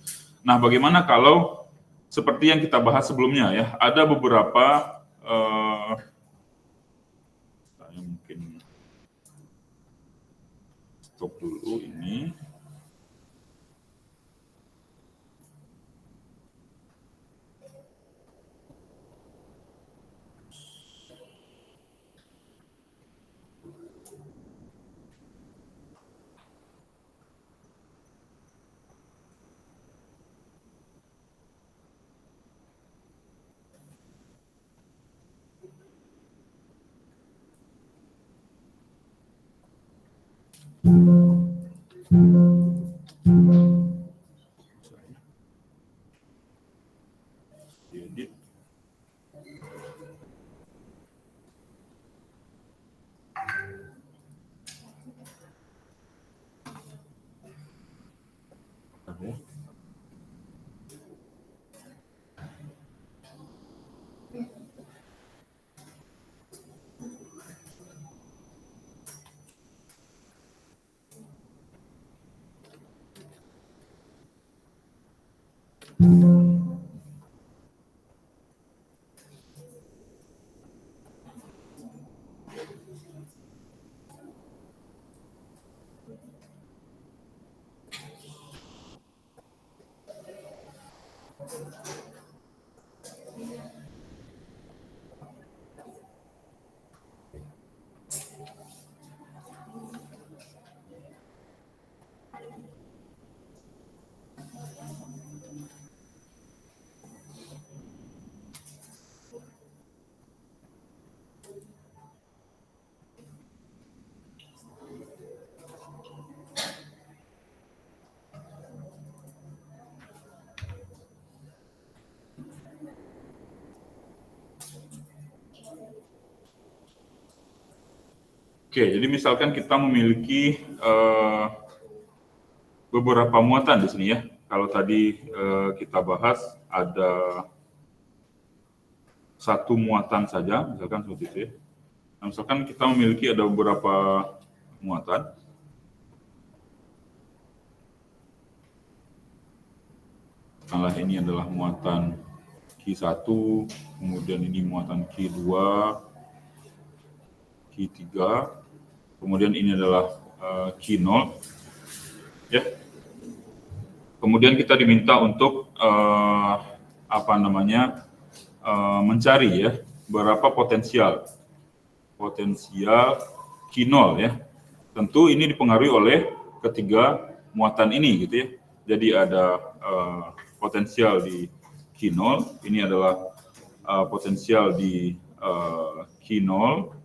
Nah, bagaimana kalau seperti yang kita bahas sebelumnya ya, ada beberapa saya mungkin stop dulu ini. Jadi, Oke, jadi misalkan kita memiliki beberapa muatan di sini ya. Kalau tadi kita bahas ada satu muatan saja, misalkan seperti itu ya. Nah, misalkan kita memiliki ada beberapa muatan. Katakanlah ini adalah muatan Q1, kemudian ini muatan Q2, Q3, kemudian ini adalah Q0, ya. Kemudian kita diminta untuk mencari ya berapa potensial Q0 ya. Tentu ini dipengaruhi oleh ketiga muatan ini gitu ya. Jadi ada potensial di Q0, ini adalah potensial di Q0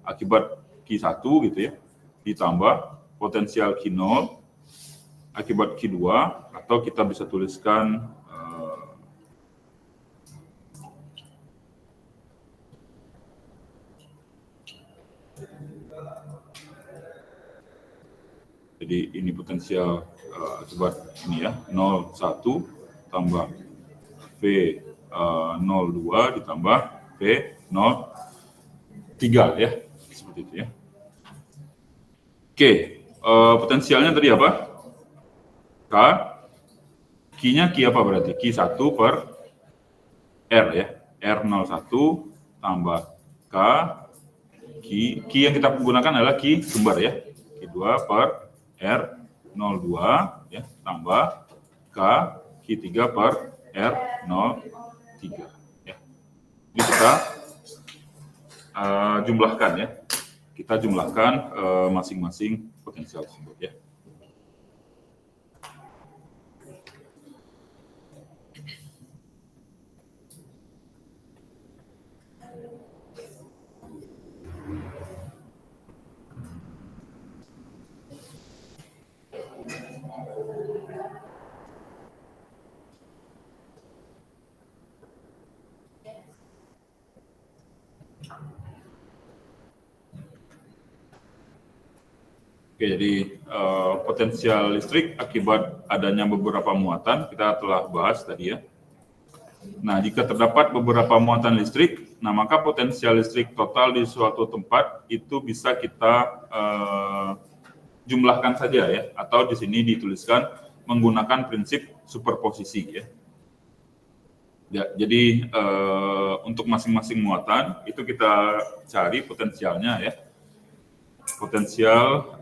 akibat Q1 gitu ya, ditambah potensial Q0 akibat Q2, atau kita bisa tuliskan jadi ini potensial akibat ini ya, 01 tambah V02 ditambah V03 ya, seperti itu ya. Oke, potensialnya tadi apa? K, Q-nya Q apa berarti? Q1 per R ya, R01 tambah K, Q yang kita gunakan adalah Q sumber ya, Q2 per R02 ya, tambah K, Q3 per R03 ya. Ini kita jumlahkan ya, kita jumlahkan masing-masing potensial tersebut ya. Oke, jadi potensial listrik akibat adanya beberapa muatan kita telah bahas tadi ya. Nah, jika terdapat beberapa muatan listrik, nah maka potensial listrik total di suatu tempat itu bisa kita jumlahkan saja ya, atau di sini dituliskan menggunakan prinsip superposisi ya. Ya, jadi untuk masing-masing muatan itu kita cari potensialnya ya. Potensial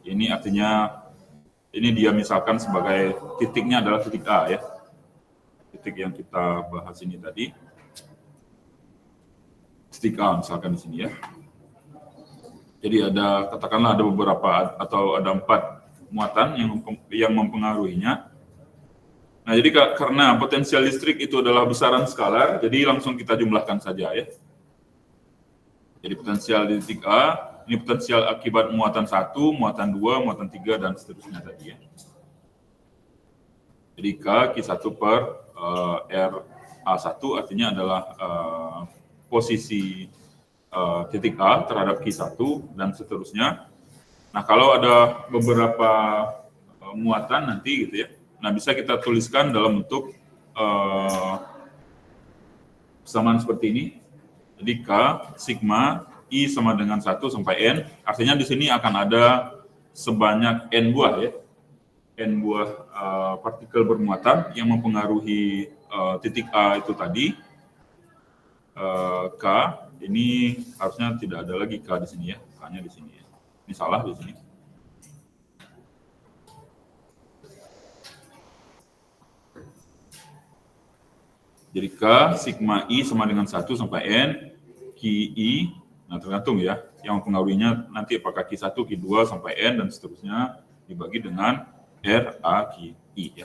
ini artinya ini dia misalkan sebagai titiknya adalah titik A ya, titik yang kita bahas ini tadi, titik A misalkan di sini ya. Jadi ada, katakanlah ada beberapa atau ada 4 muatan yang mempengaruhinya. Nah, jadi karena potensial listrik itu adalah besaran skalar, jadi langsung kita jumlahkan saja ya. Jadi potensial di titik A, ini potensial akibat muatan 1, muatan 2, muatan 3, dan seterusnya tadi ya. Jadi Q1 per RA1 artinya adalah posisi titik A terhadap Q1 dan seterusnya. Nah, kalau ada beberapa muatan nanti gitu ya, nah bisa kita tuliskan dalam bentuk persamaan seperti ini. Jadi K sigma I sama dengan 1 sampai N, artinya di sini akan ada sebanyak N buah ya, N buah partikel bermuatan yang mempengaruhi titik A itu tadi. K ini harusnya tidak ada lagi K di sini ya, K-nya di sini ya. Ini salah di sini. Jadi K sigma I sama dengan 1 sampai N QI, nah tergantung ya, yang mempengaruhinya nanti apakah Q1, Q2 sampai N dan seterusnya dibagi dengan RAQI ya.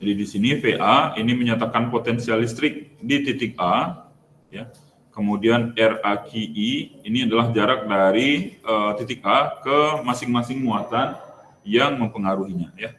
Jadi di sini VA ini menyatakan potensial listrik di titik A ya. Kemudian RAQI ini adalah jarak dari titik A ke masing-masing muatan yang mempengaruhinya ya.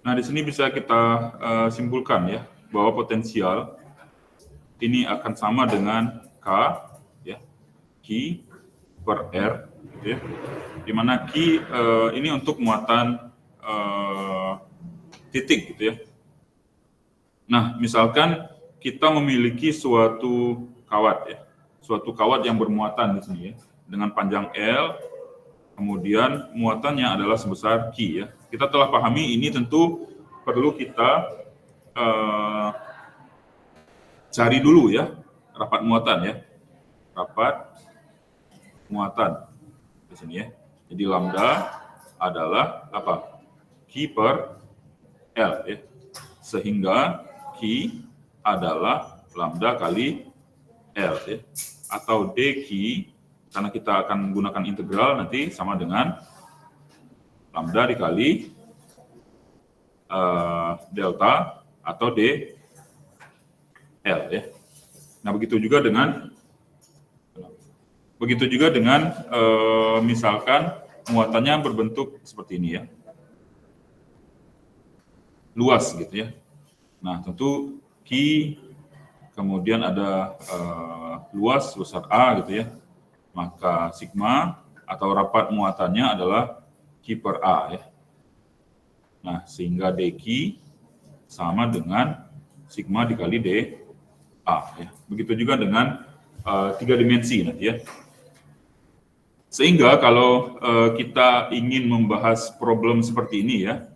Nah, di sini bisa kita simpulkan ya bahwa potensial ini akan sama dengan K ya, Q per R gitu ya. Di mana Q ini untuk muatan titik gitu ya. Nah, misalkan kita memiliki suatu kawat ya, suatu kawat yang bermuatan di sini ya, dengan panjang L, kemudian muatannya adalah sebesar Q ya. Kita telah pahami ini tentu perlu kita cari dulu ya rapat muatan ya, rapat muatan di sini ya. Jadi lambda adalah apa? Q per L ya. Sehingga Q adalah lambda kali L ya. Atau dQ, karena kita akan menggunakan integral nanti sama dengan lambda dikali delta atau dL ya. Nah, begitu juga dengan misalkan muatannya berbentuk seperti ini ya. Luas gitu ya. Nah, tentu Q kemudian ada luas besar A gitu ya. Maka sigma atau rapat muatannya adalah Q per A ya. Nah, sehingga dQ sama dengan sigma dikali dA ya. Begitu juga dengan 3 dimensi nanti ya. Sehingga kalau kita ingin membahas problem seperti ini ya,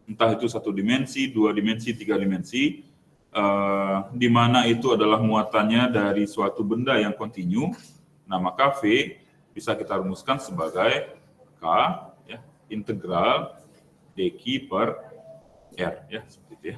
entah itu 1 dimensi, 2 dimensi, 3 dimensi, di mana itu adalah muatannya dari suatu benda yang kontinu, nah maka V bisa kita rumuskan sebagai K ya, integral dQ per R ya, seperti itu ya.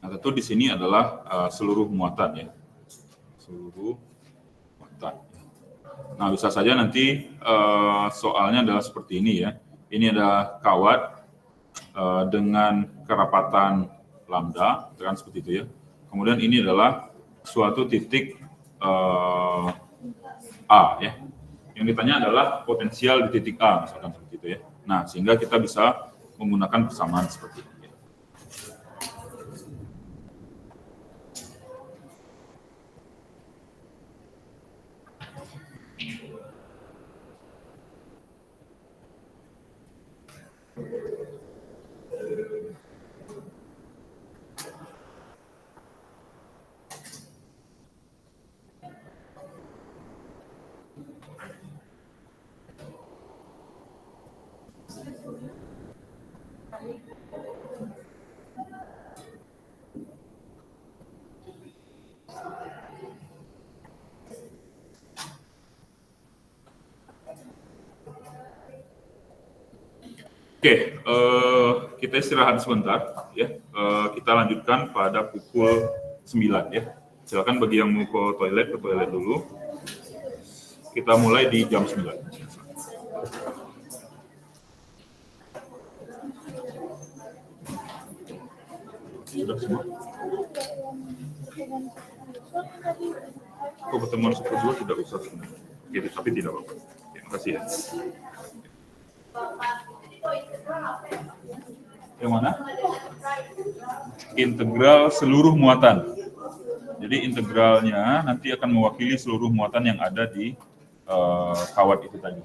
Nah, tentu di sini adalah seluruh muatan ya. Seluruh muatan. Nah, bisa saja nanti soalnya adalah seperti ini ya. Ini ada kawat dengan kerapatan lambda, kan seperti itu ya. Kemudian ini adalah suatu titik A ya. Yang ditanya adalah potensial di titik A, misalkan seperti itu ya. Nah, sehingga kita bisa menggunakan persamaan seperti ini. Oke, kita istirahat sebentar ya. Kita lanjutkan pada pukul 9 ya. Silakan bagi yang mau ke toilet dulu. Kita mulai di jam 9. Sudah semua? Kok pertemuan sepuluh tidak usah sebenarnya. Oke, tapi tidak apa-apa. Terima kasih ya. Yang mana? Integral seluruh muatan. Jadi integralnya nanti akan mewakili seluruh muatan yang ada di kawat itu tadi.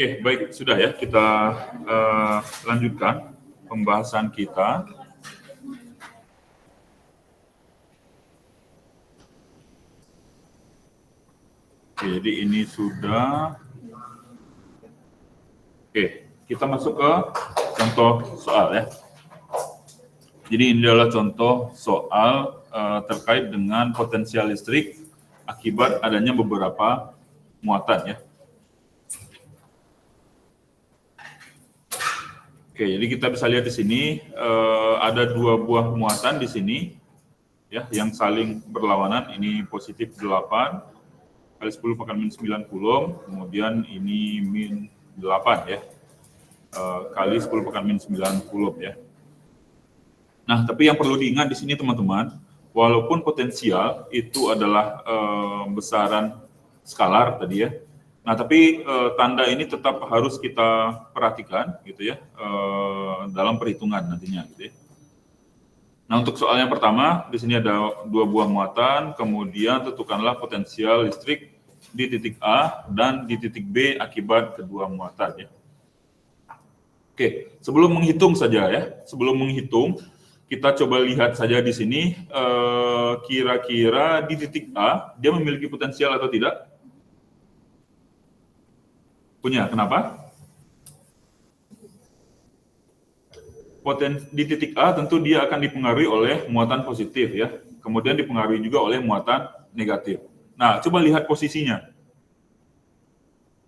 Oke, baik, sudah ya, kita lanjutkan pembahasan kita. Oke, jadi ini sudah. Oke, kita masuk ke contoh soal ya. Jadi ini adalah contoh soal terkait dengan potensial listrik akibat adanya beberapa muatan ya. Oke, jadi kita bisa lihat di sini ada dua buah muatan di sini ya yang saling berlawanan. Ini positif 8 kali 10 pangkat min 9 Coulomb, kemudian ini min 8 ya kali 10 pangkat min 9 Coulomb ya. Nah, tapi yang perlu diingat di sini teman-teman, walaupun potensial itu adalah besaran skalar tadi ya. Nah, tapi tanda ini tetap harus kita perhatikan gitu ya dalam perhitungan nantinya gitu ya. Nah, untuk soal yang pertama, di sini ada dua buah muatan, kemudian tentukanlah potensial listrik di titik A dan di titik B akibat kedua muatan ya. Oke, sebelum menghitung saja ya, sebelum menghitung kita coba lihat saja di sini kira-kira di titik A dia memiliki potensial atau tidak? Punya, kenapa? Di titik A tentu dia akan dipengaruhi oleh muatan positif ya, kemudian dipengaruhi juga oleh muatan negatif. Nah, coba lihat posisinya.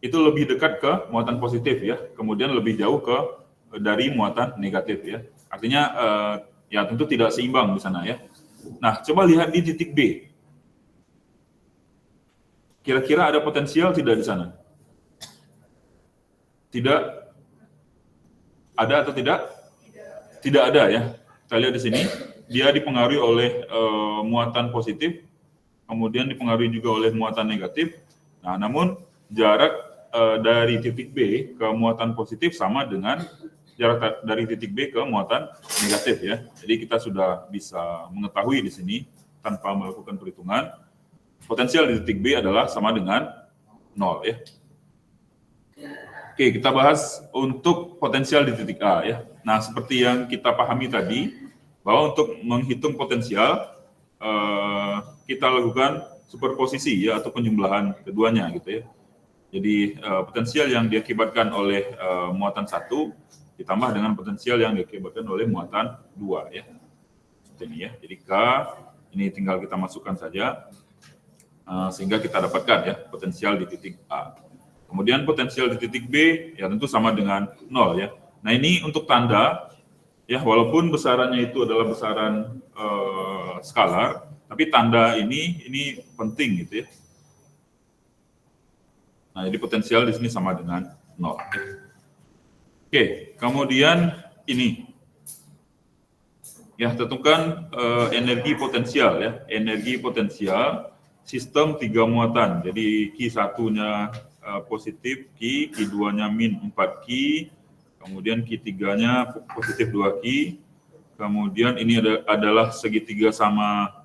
Itu lebih dekat ke muatan positif ya, kemudian lebih jauh dari muatan negatif ya. Artinya ya tentu tidak seimbang di sana ya. Nah, coba lihat di titik B. Kira-kira ada potensial tidak di sana? Tidak ada atau tidak? Tidak ada ya. Kita lihat di sini, dia dipengaruhi oleh muatan positif, kemudian dipengaruhi juga oleh muatan negatif. Nah, namun jarak dari titik B ke muatan positif sama dengan jarak dari titik B ke muatan negatif ya. Jadi kita sudah bisa mengetahui di sini tanpa melakukan perhitungan, potensial di titik B adalah sama dengan 0 ya. Oke, kita bahas untuk potensial di titik A ya. Nah, seperti yang kita pahami tadi, bahwa untuk menghitung potensial, kita lakukan superposisi ya, atau penjumlahan keduanya gitu ya. Jadi, potensial yang diakibatkan oleh muatan 1 ditambah dengan potensial yang diakibatkan oleh muatan 2 ya. Seperti ini ya. Jadi K, ini tinggal kita masukkan saja, sehingga kita dapatkan ya potensial di titik A. Kemudian potensial di titik B ya tentu sama dengan 0 ya. Nah, ini untuk tanda ya, walaupun besarannya itu adalah besaran skalar, tapi tanda ini penting gitu ya. Nah, jadi potensial di sini sama dengan 0. Oke, kemudian ini ya, tentukan energi potensial ya, energi potensial sistem 3 muatan. Jadi Q1-nya positif Q, Q2-nya min 4 Q, kemudian Q3-nya positif 2 Q, kemudian ini adalah segitiga sama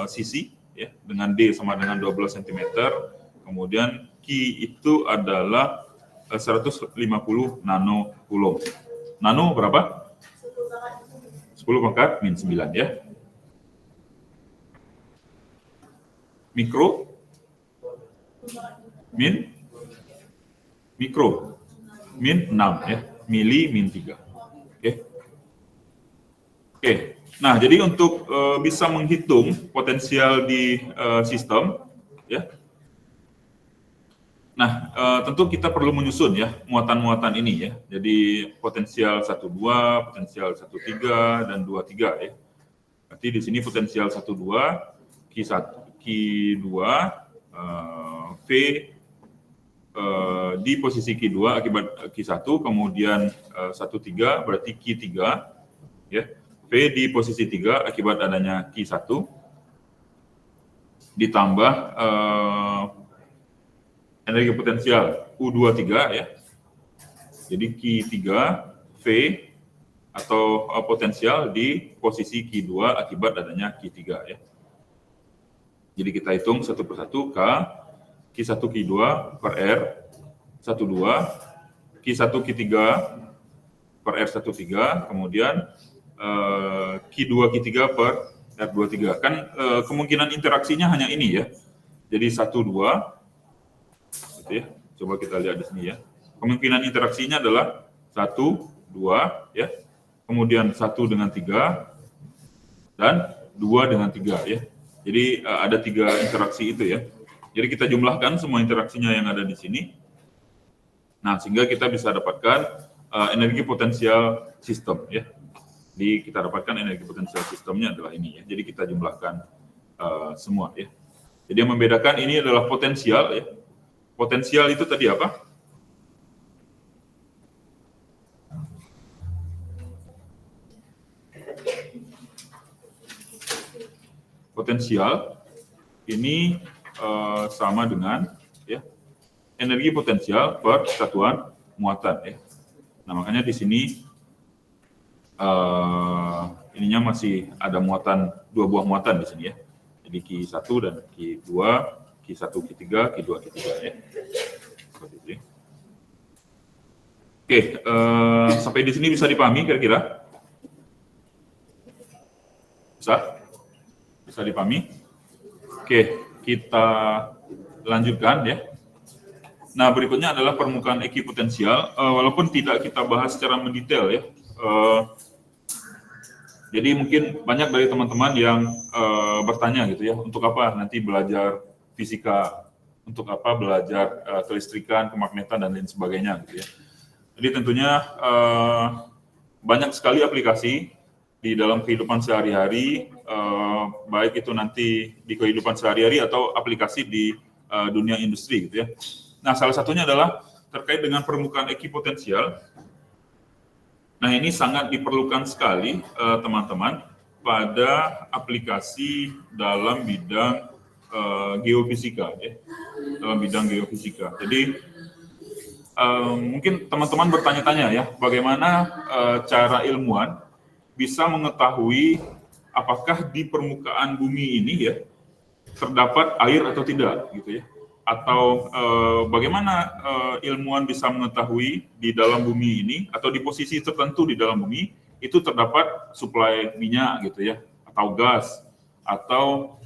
sisi ya, dengan D sama dengan 12 cm, kemudian Q itu adalah 150 nano Coulomb. Nano berapa? 10 pangkat min 9 ya. Mikro min mikro min 6 ya, mili min 3. Oke. Nah, jadi untuk bisa menghitung potensial di sistem ya. Nah, tentu kita perlu menyusun ya muatan-muatan ini ya. Jadi potensial 12, potensial 13 dan 23 ya. Berarti di sini potensial 12 Q1 Q2 V di posisi Q2 akibat Q1, kemudian 13 berarti Q3 ya. V di posisi 3 akibat adanya Q1 ditambah energi potensial U23 ya. Jadi Q3 V atau potensial di posisi Q2 akibat adanya Q3 ya. Jadi kita hitung satu persatu K, Q1 Q2 per R 12 Q1 Q3 per R13, kemudian Q2 Q3 per R23. Kan kemungkinan interaksinya hanya ini ya. Jadi 1 2 gitu ya. Coba kita lihat di sini ya. Kemungkinan interaksinya adalah 1 2 ya. Kemudian 1 dengan 3 dan 2 dengan 3 ya. Jadi ada 3 interaksi itu ya. Jadi kita jumlahkan semua interaksinya yang ada di sini. Nah, sehingga kita bisa dapatkan energi potensial sistem ya. Jadi kita dapatkan energi potensial sistemnya adalah ini ya. Jadi kita jumlahkan semua ya. Jadi yang membedakan ini adalah potensial ya. Potensial itu tadi apa? Potensial ini sama dengan ya energi potensial per satuan muatan ya. Nah, makanya di sini ininya masih ada muatan, 2 buah muatan di sini ya. Jadi Q1 dan Q2, Q1 Q3, Q2 Q3 ya. Seperti itu. Oke, sampai di sini bisa dipahami kira-kira? Bisa dipahami? Oke, kita lanjutkan ya. Nah, berikutnya adalah permukaan ekipotensial, walaupun tidak kita bahas secara mendetail ya. Jadi mungkin banyak dari teman-teman yang bertanya gitu ya, untuk apa nanti belajar fisika, untuk apa belajar kelistrikan, kemagnetan, dan lain sebagainya gitu ya. Jadi tentunya banyak sekali aplikasi di dalam kehidupan sehari-hari, baik itu nanti di kehidupan sehari-hari atau aplikasi di dunia industri gitu ya. Nah, salah satunya adalah terkait dengan permukaan ekipotensial. Nah, ini sangat diperlukan sekali teman-teman pada aplikasi dalam bidang geofisika ya. Dalam bidang geofisika. Jadi mungkin teman-teman bertanya-tanya ya, bagaimana cara ilmuwan bisa mengetahui apakah di permukaan bumi ini ya terdapat air atau tidak gitu ya. Atau bagaimana ilmuwan bisa mengetahui di dalam bumi ini atau di posisi tertentu di dalam bumi itu terdapat suplai minyak gitu ya, atau gas, atau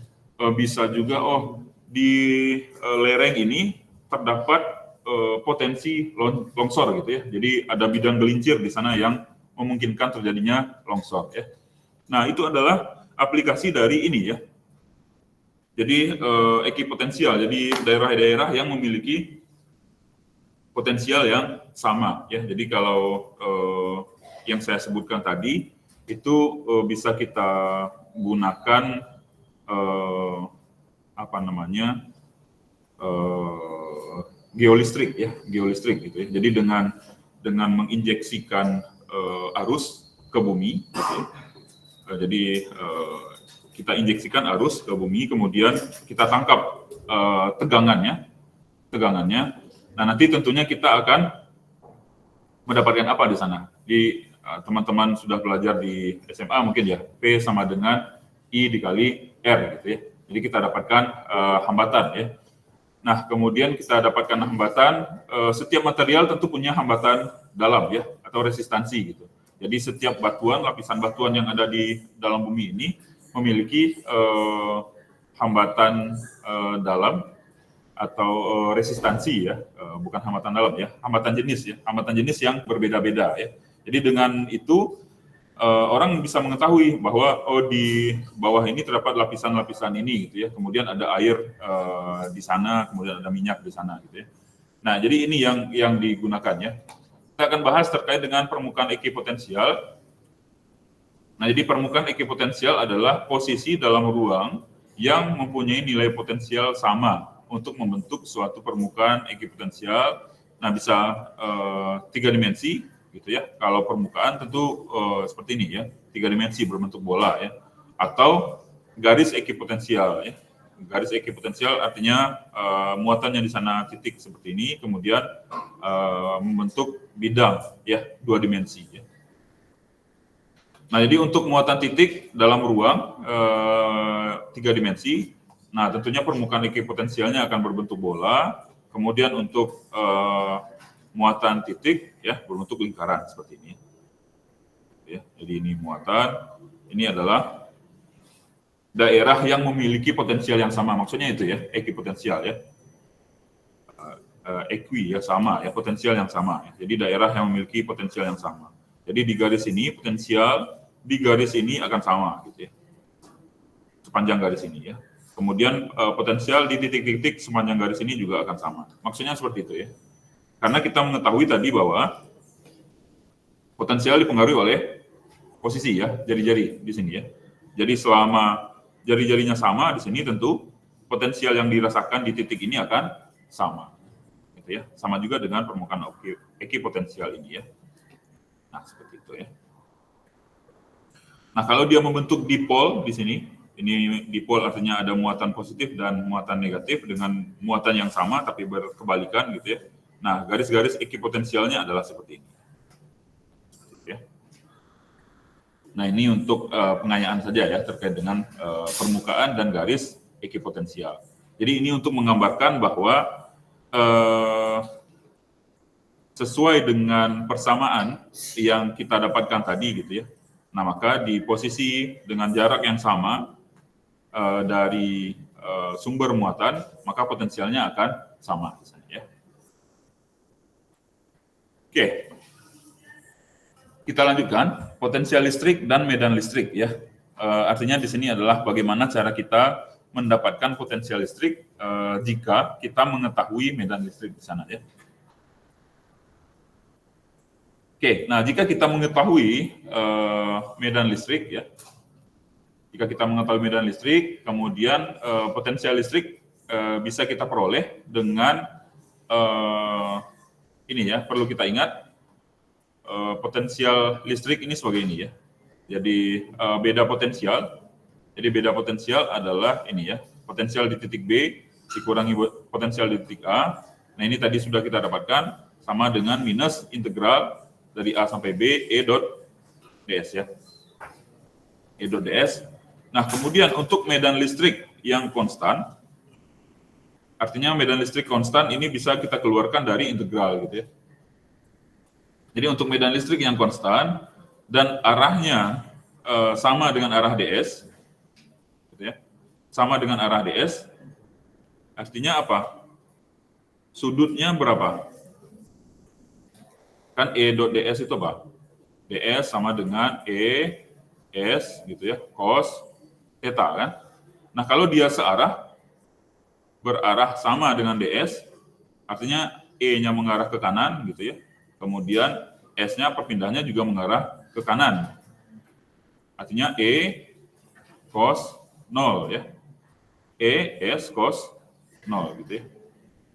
bisa juga di lereng ini terdapat potensi longsor gitu ya. Jadi ada bidang gelincir di sana yang memungkinkan terjadinya longsor ya. Nah, itu adalah aplikasi dari ini ya. Jadi ekipotensial, jadi daerah-daerah yang memiliki potensial yang sama ya. Jadi kalau yang saya sebutkan tadi itu bisa kita gunakan geolistrik ya, geolistrik gitu ya. Jadi dengan menginjeksikan arus ke bumi gitu ya. Jadi kita injeksikan arus ke bumi, kemudian kita tangkap tegangannya. Nah, nanti tentunya kita akan mendapatkan apa di sana. Di teman-teman sudah belajar di SMA mungkin ya, P sama dengan I dikali R gitu ya. Jadi kita dapatkan hambatan ya. Nah, kemudian kita dapatkan hambatan, setiap material tentu punya hambatan dalam ya, atau resistansi gitu. Jadi setiap batuan, lapisan batuan yang ada di dalam bumi ini memiliki hambatan dalam atau resistansi ya, bukan hambatan dalam ya, hambatan jenis yang berbeda-beda ya. Jadi dengan itu orang bisa mengetahui bahwa di bawah ini terdapat lapisan-lapisan ini gitu ya, kemudian ada air di sana, kemudian ada minyak di sana gitu ya. Nah, jadi ini yang digunakan ya. Kita akan bahas terkait dengan permukaan ekipotensial. Nah, jadi permukaan ekipotensial adalah posisi dalam ruang yang mempunyai nilai potensial sama untuk membentuk suatu permukaan ekipotensial. Nah, bisa 3 dimensi gitu ya. Kalau permukaan tentu seperti ini ya, 3 dimensi berbentuk bola ya. Atau garis ekipotensial ya. Garis ekipotensial artinya muatannya di sana titik seperti ini, kemudian membentuk bidang ya, 2 dimensi ya. Nah, jadi untuk muatan titik dalam ruang 3 dimensi, nah tentunya permukaan ekipotensialnya akan berbentuk bola. Kemudian untuk muatan titik ya berbentuk lingkaran seperti ini. Ya, jadi ini muatan, ini adalah daerah yang memiliki potensial yang sama, maksudnya itu ya, ekipotensial ya. Equi ya, sama ya, potensial yang sama ya. Jadi daerah yang memiliki potensial yang sama. Jadi di garis ini potensial di garis ini akan sama gitu ya. Sepanjang garis ini ya. Kemudian potensial di titik-titik sepanjang garis ini juga akan sama. Maksudnya seperti itu ya. Karena kita mengetahui tadi bahwa potensial dipengaruhi oleh posisi ya, jari-jari di sini ya. Jadi selama jari-jarinya sama di sini tentu potensial yang dirasakan di titik ini akan sama. Gitu ya. Sama juga dengan permukaan ekipotensial ini ya. Nah, seperti itu ya. Nah, kalau dia membentuk dipol di sini, ini dipol artinya ada muatan positif dan muatan negatif dengan muatan yang sama tapi berkebalikan gitu ya. Nah, garis-garis ekipotensialnya adalah seperti ini. Ya. Nah, ini untuk pengayaan saja ya terkait dengan permukaan dan garis ekipotensial. Jadi ini untuk menggambarkan bahwa sesuai dengan persamaan yang kita dapatkan tadi gitu ya. Nah, maka di posisi dengan jarak yang sama dari sumber muatan, maka potensialnya akan sama ya. Oke. Kita lanjutkan potensial listrik dan medan listrik ya. Artinya di sini adalah bagaimana cara kita mendapatkan potensial listrik jika kita mengetahui medan listrik di sana ya. Oke, nah jika kita mengetahui medan listrik ya, jika kita mengetahui medan listrik, kemudian potensial listrik bisa kita peroleh dengan ini ya, perlu kita ingat potensial listrik ini sebagai ini ya. Jadi beda potensial. Jadi beda potensial adalah ini ya, potensial di titik B dikurangi potensial di titik A. Nah ini tadi sudah kita dapatkan sama dengan minus integral dari A sampai B E dot ds ya. E dot ds. Nah kemudian untuk medan listrik yang konstan, artinya medan listrik konstan ini bisa kita keluarkan dari integral gitu ya. Jadi untuk medan listrik yang konstan dan arahnya sama dengan arah ds, gitu ya, sama dengan arah ds, artinya apa? Sudutnya berapa? Kan E dot ds itu apa? ds sama dengan E S gitu ya, cos theta kan. Nah kalau dia searah, berarah sama dengan ds, artinya E-nya mengarah ke kanan gitu ya. Kemudian S-nya perpindahnya juga mengarah ke kanan. Artinya E cos 0 ya. E S cos 0 gitu ya.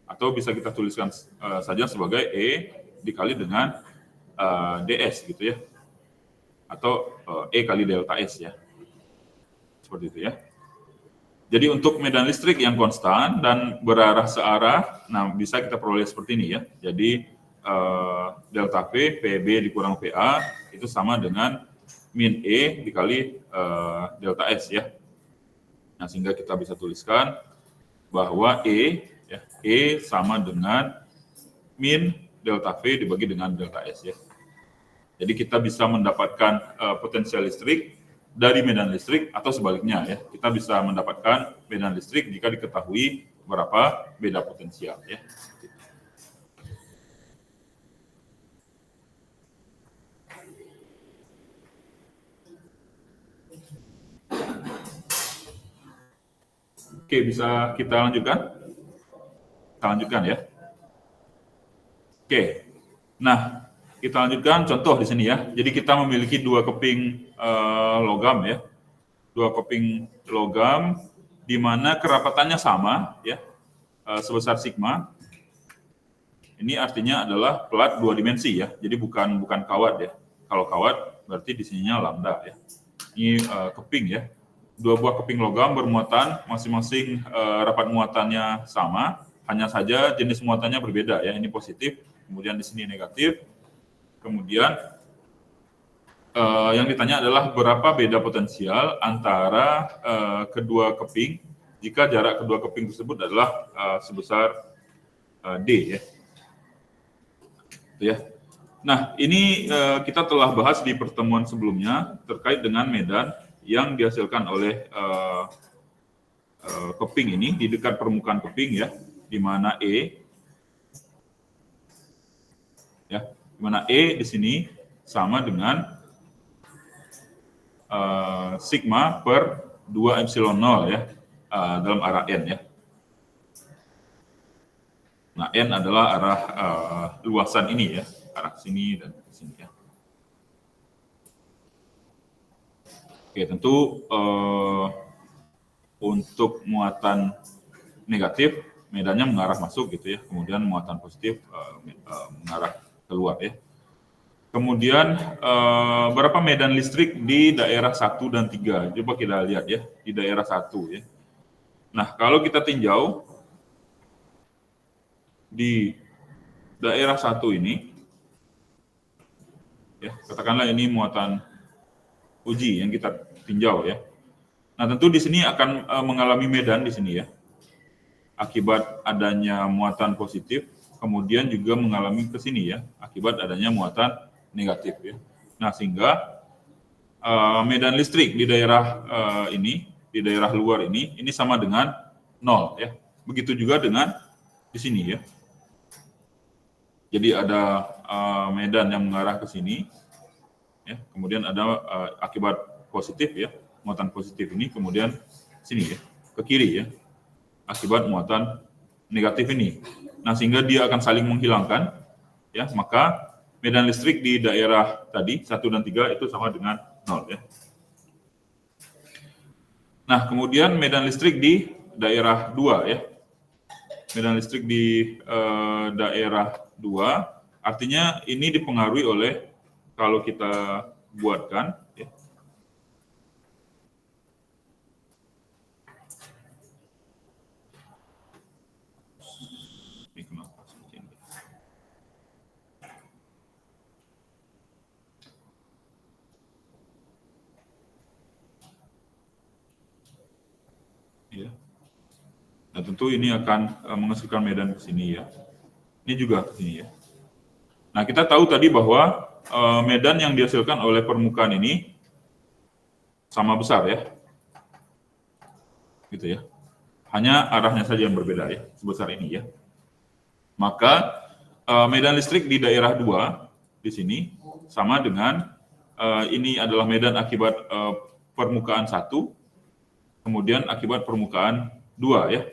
Atau bisa kita tuliskan saja sebagai E dikali dengan ds gitu ya. Atau E kali delta S ya. Seperti itu ya. Jadi untuk medan listrik yang konstan dan berarah searah, nah bisa kita peroleh seperti ini ya. Jadi delta P, PB dikurang PA itu sama dengan min E dikali delta S ya. Nah sehingga kita bisa tuliskan bahwa E sama dengan min delta V dibagi dengan delta S ya. Jadi kita bisa mendapatkan potensial listrik dari medan listrik atau sebaliknya ya. Kita bisa mendapatkan medan listrik jika diketahui berapa beda potensial ya. Oke, bisa kita lanjutkan? Kita lanjutkan ya. Oke. Nah, kita lanjutkan contoh di sini ya. Jadi kita memiliki dua keping logam ya. Dua keping logam di mana kerapatannya sama ya. Sebesar sigma. Ini artinya adalah plat dua dimensi ya. Jadi bukan kawat ya. Kalau kawat berarti di sininya lambda ya. Ini keping ya. Dua buah keping logam bermuatan masing-masing rapat muatannya sama, hanya saja jenis muatannya berbeda ya. Ini positif, kemudian di sini negatif. Kemudian yang ditanya adalah berapa beda potensial antara kedua keping jika jarak kedua keping tersebut adalah sebesar D ya. Gitu ya. Nah, ini kita telah bahas di pertemuan sebelumnya terkait dengan medan yang dihasilkan oleh keping ini di dekat permukaan keping ya, di mana di mana E di sini sama dengan sigma per 2 epsilon 0 ya, dalam arah N ya. Nah, N adalah arah luasan ini ya, arah sini dan sini ya. Oke, tentu untuk muatan negatif medannya mengarah masuk gitu ya, kemudian muatan positif mengarah keluar ya. Kemudian berapa medan listrik di daerah 1 dan 3? Coba kita lihat ya, di daerah 1 ya. Nah, kalau kita tinjau di daerah 1 ini, ya, katakanlah ini muatan uji yang kita tinjau ya. Nah, tentu di sini akan mengalami medan di sini ya, akibat adanya muatan positif, kemudian juga mengalami ke sini ya, akibat adanya muatan negatif ya. Nah, sehingga medan listrik di daerah ini, di daerah luar ini sama dengan 0 ya. Begitu juga dengan di sini ya. Jadi ada medan yang mengarah ke sini, ya, kemudian ada akibat positif ya, muatan positif ini, kemudian sini ya, ke kiri ya, akibat muatan negatif ini. Nah, sehingga dia akan saling menghilangkan, ya, maka medan listrik di daerah tadi 1 dan 3 itu sama dengan 0 ya. Nah, kemudian medan listrik di daerah 2 ya. Medan listrik di daerah 2 artinya ini dipengaruhi oleh, kalau kita buatkan ya, ya. Nah, tentu ini akan menghasilkan medan ke sini ya. Ini juga ke sini ya. Nah, kita tahu tadi bahwa medan yang dihasilkan oleh permukaan ini sama besar ya. Gitu ya. Hanya arahnya saja yang berbeda ya, sebesar ini ya. Maka medan listrik di daerah 2 di sini sama dengan ini adalah medan akibat permukaan 1, kemudian akibat permukaan 2 ya.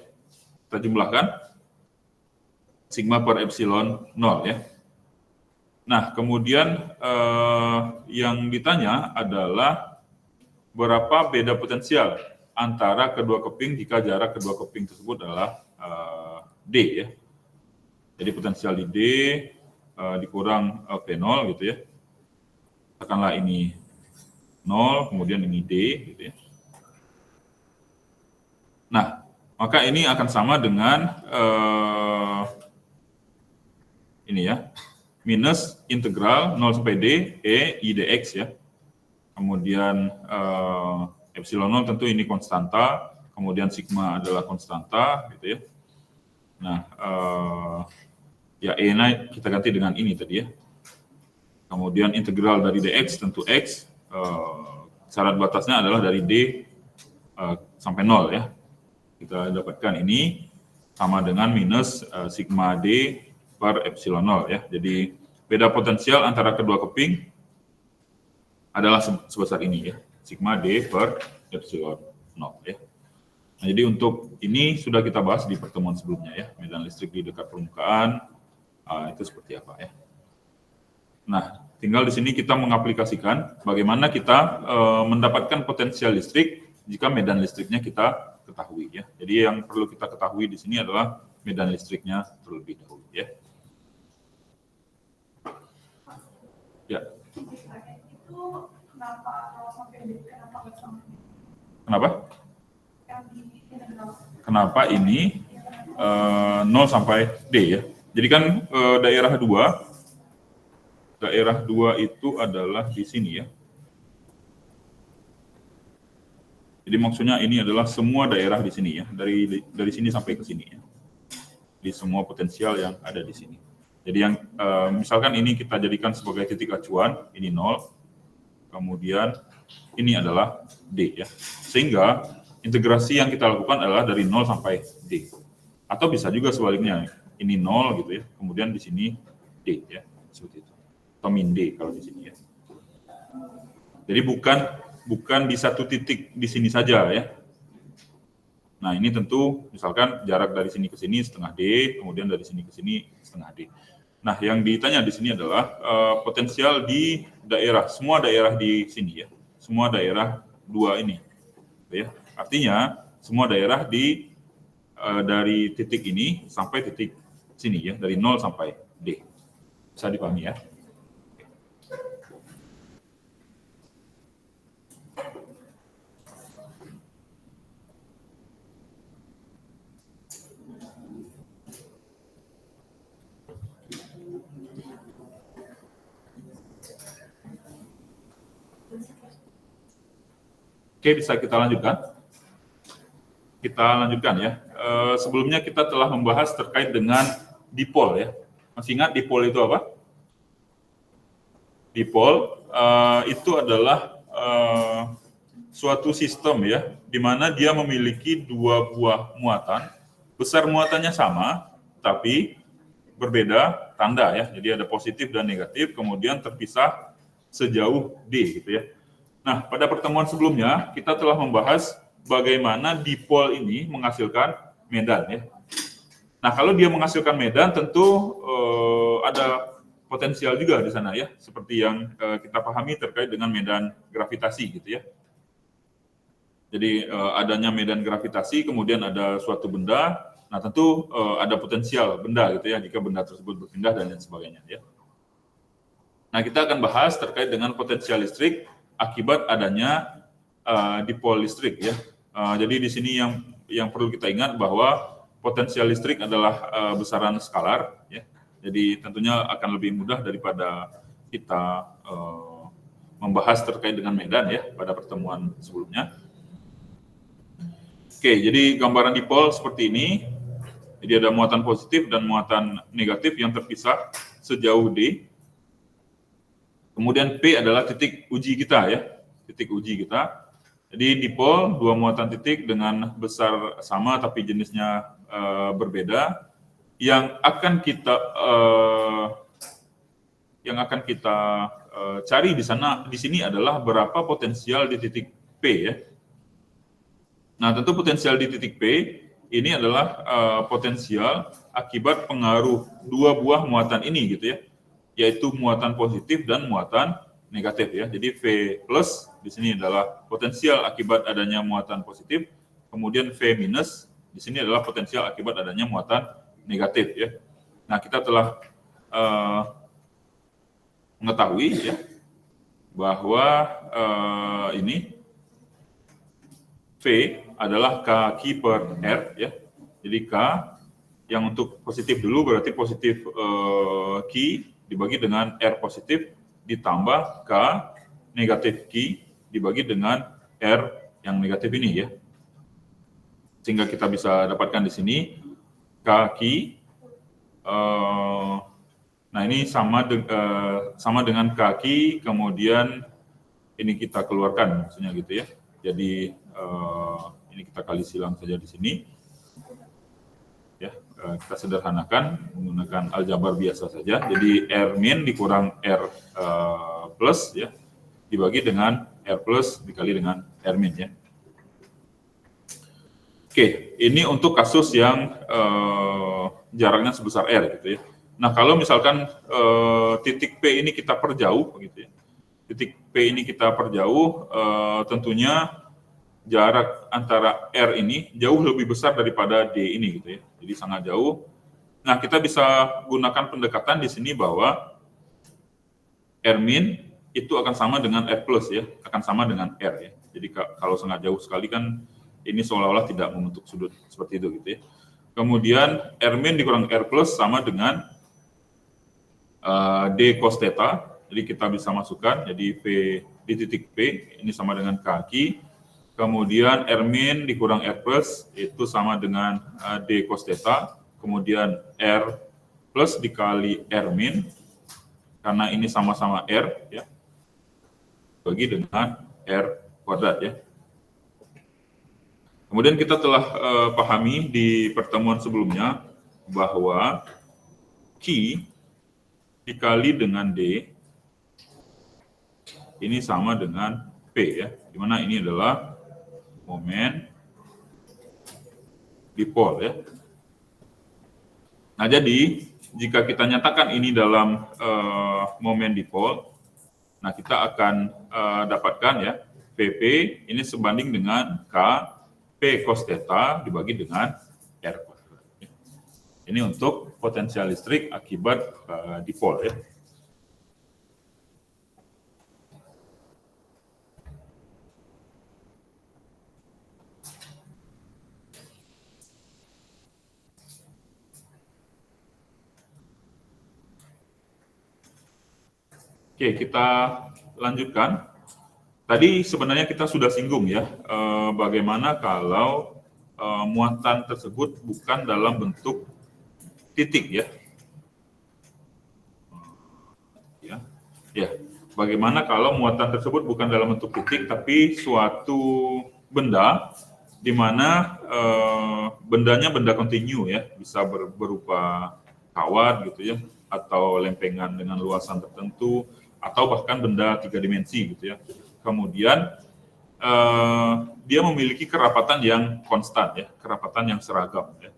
Kita jumlahkan sigma per epsilon 0 ya. Nah, kemudian yang ditanya adalah berapa beda potensial antara kedua keping jika jarak kedua keping tersebut adalah D ya. Jadi potensial di D dikurang P0 gitu ya. Katakanlah ini 0, kemudian ini D gitu ya. Nah, maka ini akan sama dengan ini ya, minus integral 0 sampai D E I dx ya. Kemudian epsilon 0 tentu ini konstanta, kemudian sigma adalah konstanta gitu ya. Nah, ya E-nya kita ganti dengan ini tadi ya. Kemudian integral dari dx tentu x, syarat batasnya adalah dari D sampai 0 ya. Kita dapatkan ini sama dengan minus sigma D per epsilon 0 ya. Jadi beda potensial antara kedua keping adalah sebesar ini ya, sigma D per epsilon 0 ya. Nah, jadi untuk ini sudah kita bahas di pertemuan sebelumnya ya, medan listrik di dekat permukaan itu seperti apa ya. Nah, tinggal di sini kita mengaplikasikan bagaimana kita mendapatkan potensial listrik jika medan listriknya kita ketahui ya. Jadi yang perlu kita ketahui di sini adalah medan listriknya terlebih dahulu ya. Ya. Kenapa? Kenapa ini 0 sampai D ya? Jadi kan daerah 2 itu adalah di sini ya. Jadi maksudnya ini adalah semua daerah di sini ya, dari sini sampai ke sini ya. Di semua potensial yang ada di sini. Jadi yang misalkan ini kita jadikan sebagai titik acuan, ini 0, kemudian ini adalah D ya. Sehingga integrasi yang kita lakukan adalah dari 0 sampai D. Atau bisa juga sebaliknya, ini 0 gitu ya, kemudian di sini D ya, seperti itu. Atau min D kalau di sini ya. Jadi bukan di satu titik di sini saja ya. Nah, ini tentu misalkan jarak dari sini ke sini setengah D, kemudian dari sini ke sini setengah D. Nah, yang ditanya di sini adalah potensial di daerah, semua daerah di sini ya. Semua daerah 2 ini. Ya. Artinya semua daerah di dari titik ini sampai titik sini ya, dari 0 sampai D. Bisa dipahami ya. Oke, bisa kita lanjutkan. Kita lanjutkan ya. Sebelumnya kita telah membahas terkait dengan dipol ya. Masih ingat dipol itu apa? Dipol itu adalah suatu sistem ya, di mana dia memiliki 2 buah muatan, besar muatannya sama, tapi berbeda tanda ya. Jadi ada positif dan negatif, kemudian terpisah sejauh D gitu ya. Nah, pada pertemuan sebelumnya kita telah membahas bagaimana dipol ini menghasilkan medan ya. Nah, kalau dia menghasilkan medan tentu ada potensial juga di sana ya, seperti yang kita pahami terkait dengan medan gravitasi gitu ya. Jadi adanya medan gravitasi, kemudian ada suatu benda, nah tentu ada potensial benda gitu ya, jika benda tersebut berpindah dan lain sebagainya ya. Nah, kita akan bahas terkait dengan potensial listrik akibat adanya dipol listrik ya. Jadi di sini yang perlu kita ingat bahwa potensial listrik adalah besaran skalar ya. Jadi tentunya akan lebih mudah daripada kita membahas terkait dengan medan ya pada pertemuan sebelumnya. Oke, jadi gambaran dipol seperti ini. Jadi ada muatan positif dan muatan negatif yang terpisah sejauh D. Kemudian P adalah titik uji kita ya, titik uji kita. Jadi dipol 2 muatan titik dengan besar sama tapi jenisnya berbeda. Yang akan kita cari di sana di sini adalah berapa potensial di titik P ya. Nah, tentu potensial di titik P ini adalah potensial akibat pengaruh 2 buah muatan ini gitu ya, yaitu muatan positif dan muatan negatif ya. Jadi V plus di sini adalah potensial akibat adanya muatan positif, kemudian V minus di sini adalah potensial akibat adanya muatan negatif ya. Nah, kita telah mengetahui ya bahwa ini V adalah K per R ya. Jadi K yang untuk positif dulu berarti positif Q dibagi dengan R positif ditambah K negatif Q dibagi dengan R yang negatif ini ya. Sehingga kita bisa dapatkan di sini K Q. Nah, ini sama dengan K Q, kemudian ini kita keluarkan maksudnya gitu ya. Jadi ini kita kali silang saja di sini. Ya, kita sederhanakan menggunakan aljabar biasa saja. Jadi R min dikurang R plus ya, dibagi dengan R plus dikali dengan R min ya. Oke, ini untuk kasus yang jaraknya sebesar R gitu ya. Nah, kalau misalkan titik P ini kita perjauh gitu ya. Titik P ini kita perjauh, tentunya jarak antara R ini jauh lebih besar daripada D ini gitu ya. Jadi sangat jauh. Nah, kita bisa gunakan pendekatan di sini bahwa R min itu akan sama dengan R plus ya, akan sama dengan R ya. Jadi kalau sangat jauh sekali kan ini seolah-olah tidak membentuk sudut seperti itu gitu ya. Kemudian R min dikurang R plus sama dengan D cos theta. Jadi kita bisa masukkan, jadi V di titik P ini sama dengan kaki. Kemudian R min dikurang R plus itu sama dengan D cos theta. Kemudian R plus dikali R min, karena ini sama-sama R, ya, bagi dengan R kuadrat, ya. Kemudian kita telah pahami di pertemuan sebelumnya bahwa Q dikali dengan D ini sama dengan P, ya, di mana ini adalah momen dipol, ya. Nah, jadi jika kita nyatakan ini dalam momen dipol, nah kita akan dapatkan, ya, PP ini sebanding dengan K P cos theta dibagi dengan R kuadrat. Ini untuk potensial listrik akibat dipol, ya. Oke, kita lanjutkan. Tadi sebenarnya kita sudah singgung, ya, bagaimana kalau muatan tersebut bukan dalam bentuk titik, ya. Ya, bagaimana kalau muatan tersebut bukan dalam bentuk titik, tapi suatu benda di mana bendanya benda kontinu, ya, bisa berupa kawat gitu, ya, atau lempengan dengan luasan tertentu, atau bahkan benda 3 dimensi gitu, ya. Kemudian dia memiliki kerapatan yang konstan, ya, kerapatan yang seragam, ya.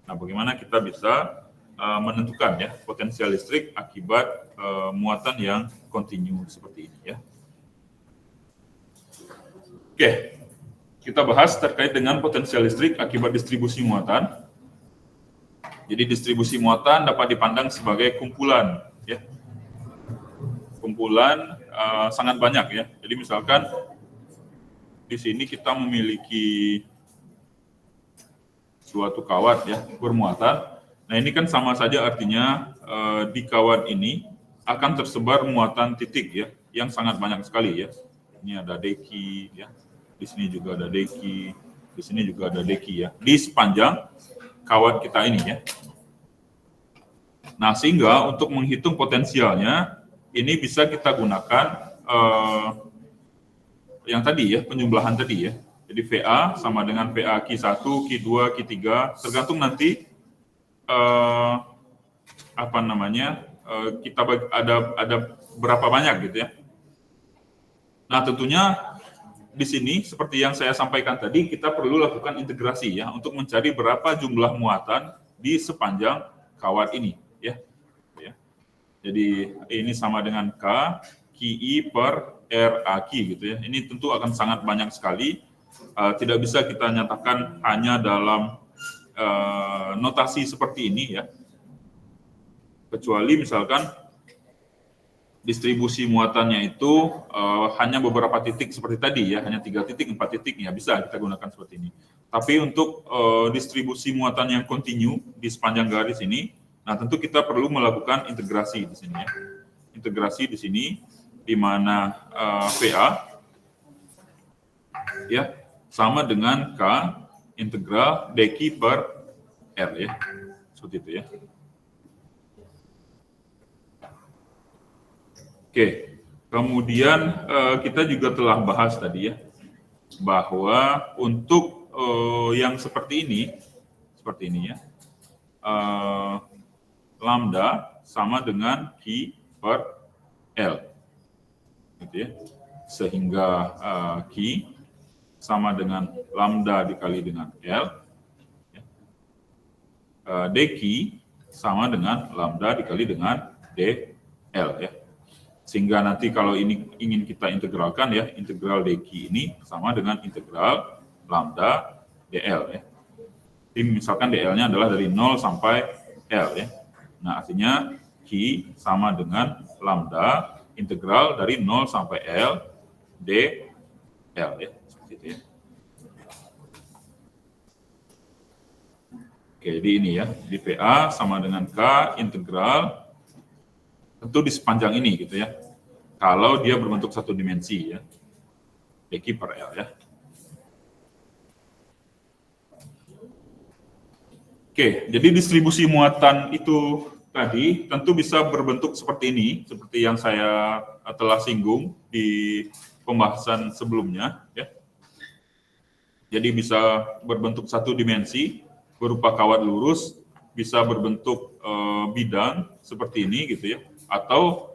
Nah, bagaimana kita bisa menentukan, ya, potensial listrik akibat muatan yang kontinu seperti ini, ya. Oke, kita bahas terkait dengan potensial listrik akibat distribusi muatan. Jadi distribusi muatan dapat dipandang sebagai kumpulan, ya. Kumpulan sangat banyak, ya. Jadi misalkan di sini kita memiliki suatu kawat, ya, bermuatan. Nah, ini kan sama saja artinya di kawat ini akan tersebar muatan titik, ya, yang sangat banyak sekali, ya. Ini ada deki, ya. Di sini juga ada deki, di sini juga ada deki, ya. Di sepanjang kawat kita ini, ya. Nah, sehingga untuk menghitung potensialnya ini bisa kita gunakan yang tadi, ya, penjumlahan tadi, ya. Jadi VA sama dengan VA Q1, Q2, Q3, tergantung nanti apa namanya kita ada berapa banyak gitu, ya. Nah, tentunya di sini seperti yang saya sampaikan tadi, kita perlu lakukan integrasi, ya, untuk mencari berapa jumlah muatan di sepanjang kawat ini, ya. Jadi ini sama dengan K QI per RAQ gitu, ya. Ini tentu akan sangat banyak sekali. Tidak bisa kita nyatakan hanya dalam notasi seperti ini, ya. Kecuali misalkan distribusi muatannya itu hanya beberapa titik seperti tadi, ya, hanya 3 titik, 4 titik, ya, bisa kita gunakan seperti ini. Tapi untuk distribusi muatan yang kontinu di sepanjang garis ini, nah tentu kita perlu melakukan integrasi di sini, ya. Integrasi di sini di mana VA, ya, sama dengan K integral dq per R, ya. Seperti itu, ya. Oke, kemudian kita juga telah bahas tadi, ya, bahwa untuk yang seperti ini, ya, lambda sama dengan Q per L, gitu, ya. Sehingga Q sama dengan lambda dikali dengan L, ya. Dq sama dengan lambda dikali dengan dL, ya. Sehingga nanti kalau ini ingin kita integralkan, ya, integral dq ini sama dengan integral lambda dl, ya. Jadi misalkan dl-nya adalah dari 0 sampai L, ya. Nah, artinya Q sama dengan lambda integral dari 0 sampai L dl, ya. Seperti itu, ya. Oke, jadi ini, ya, di VA sama dengan K integral tentu di sepanjang ini gitu, ya. Kalau dia berbentuk satu dimensi, ya. dq per L, ya. Oke, jadi distribusi muatan itu tadi tentu bisa berbentuk seperti ini, seperti yang saya telah singgung di pembahasan sebelumnya, ya. Jadi bisa berbentuk satu dimensi berupa kawat lurus, bisa berbentuk bidang seperti ini gitu ya, atau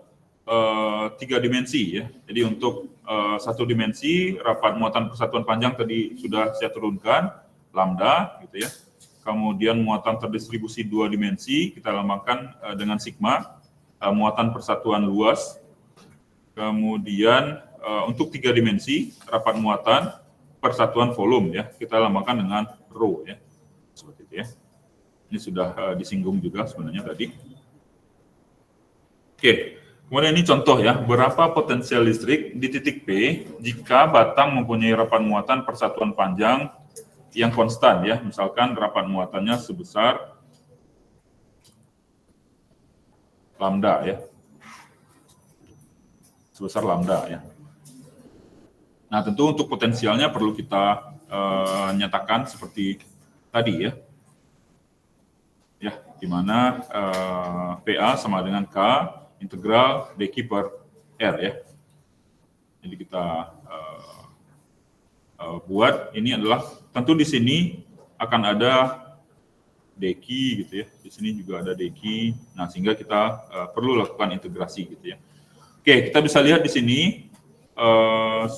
tiga dimensi ya. Jadi untuk satu dimensi rapat muatan persatuan panjang tadi sudah saya turunkan lambda gitu ya. Kemudian muatan terdistribusi dua dimensi kita lambangkan dengan sigma, muatan persatuan luas. Kemudian untuk tiga dimensi rapat muatan persatuan volume ya, kita lambangkan dengan rho ya. Seperti itu ya. Ini sudah disinggung juga sebenarnya tadi. Oke, kemudian ini contoh ya, berapa potensial listrik di titik P jika batang mempunyai rapat muatan persatuan panjang yang konstan ya, misalkan rapat muatannya sebesar lambda ya. Sebesar lambda ya. Nah, tentu untuk potensialnya perlu kita nyatakan seperti tadi ya. Ya, di mana PA sama dengan K integral dq per R ya. Jadi kita buat ini adalah tentu di sini akan ada dq gitu ya. Di sini juga ada dq. Nah, sehingga kita perlu lakukan integrasi gitu ya. Oke, kita bisa lihat di sini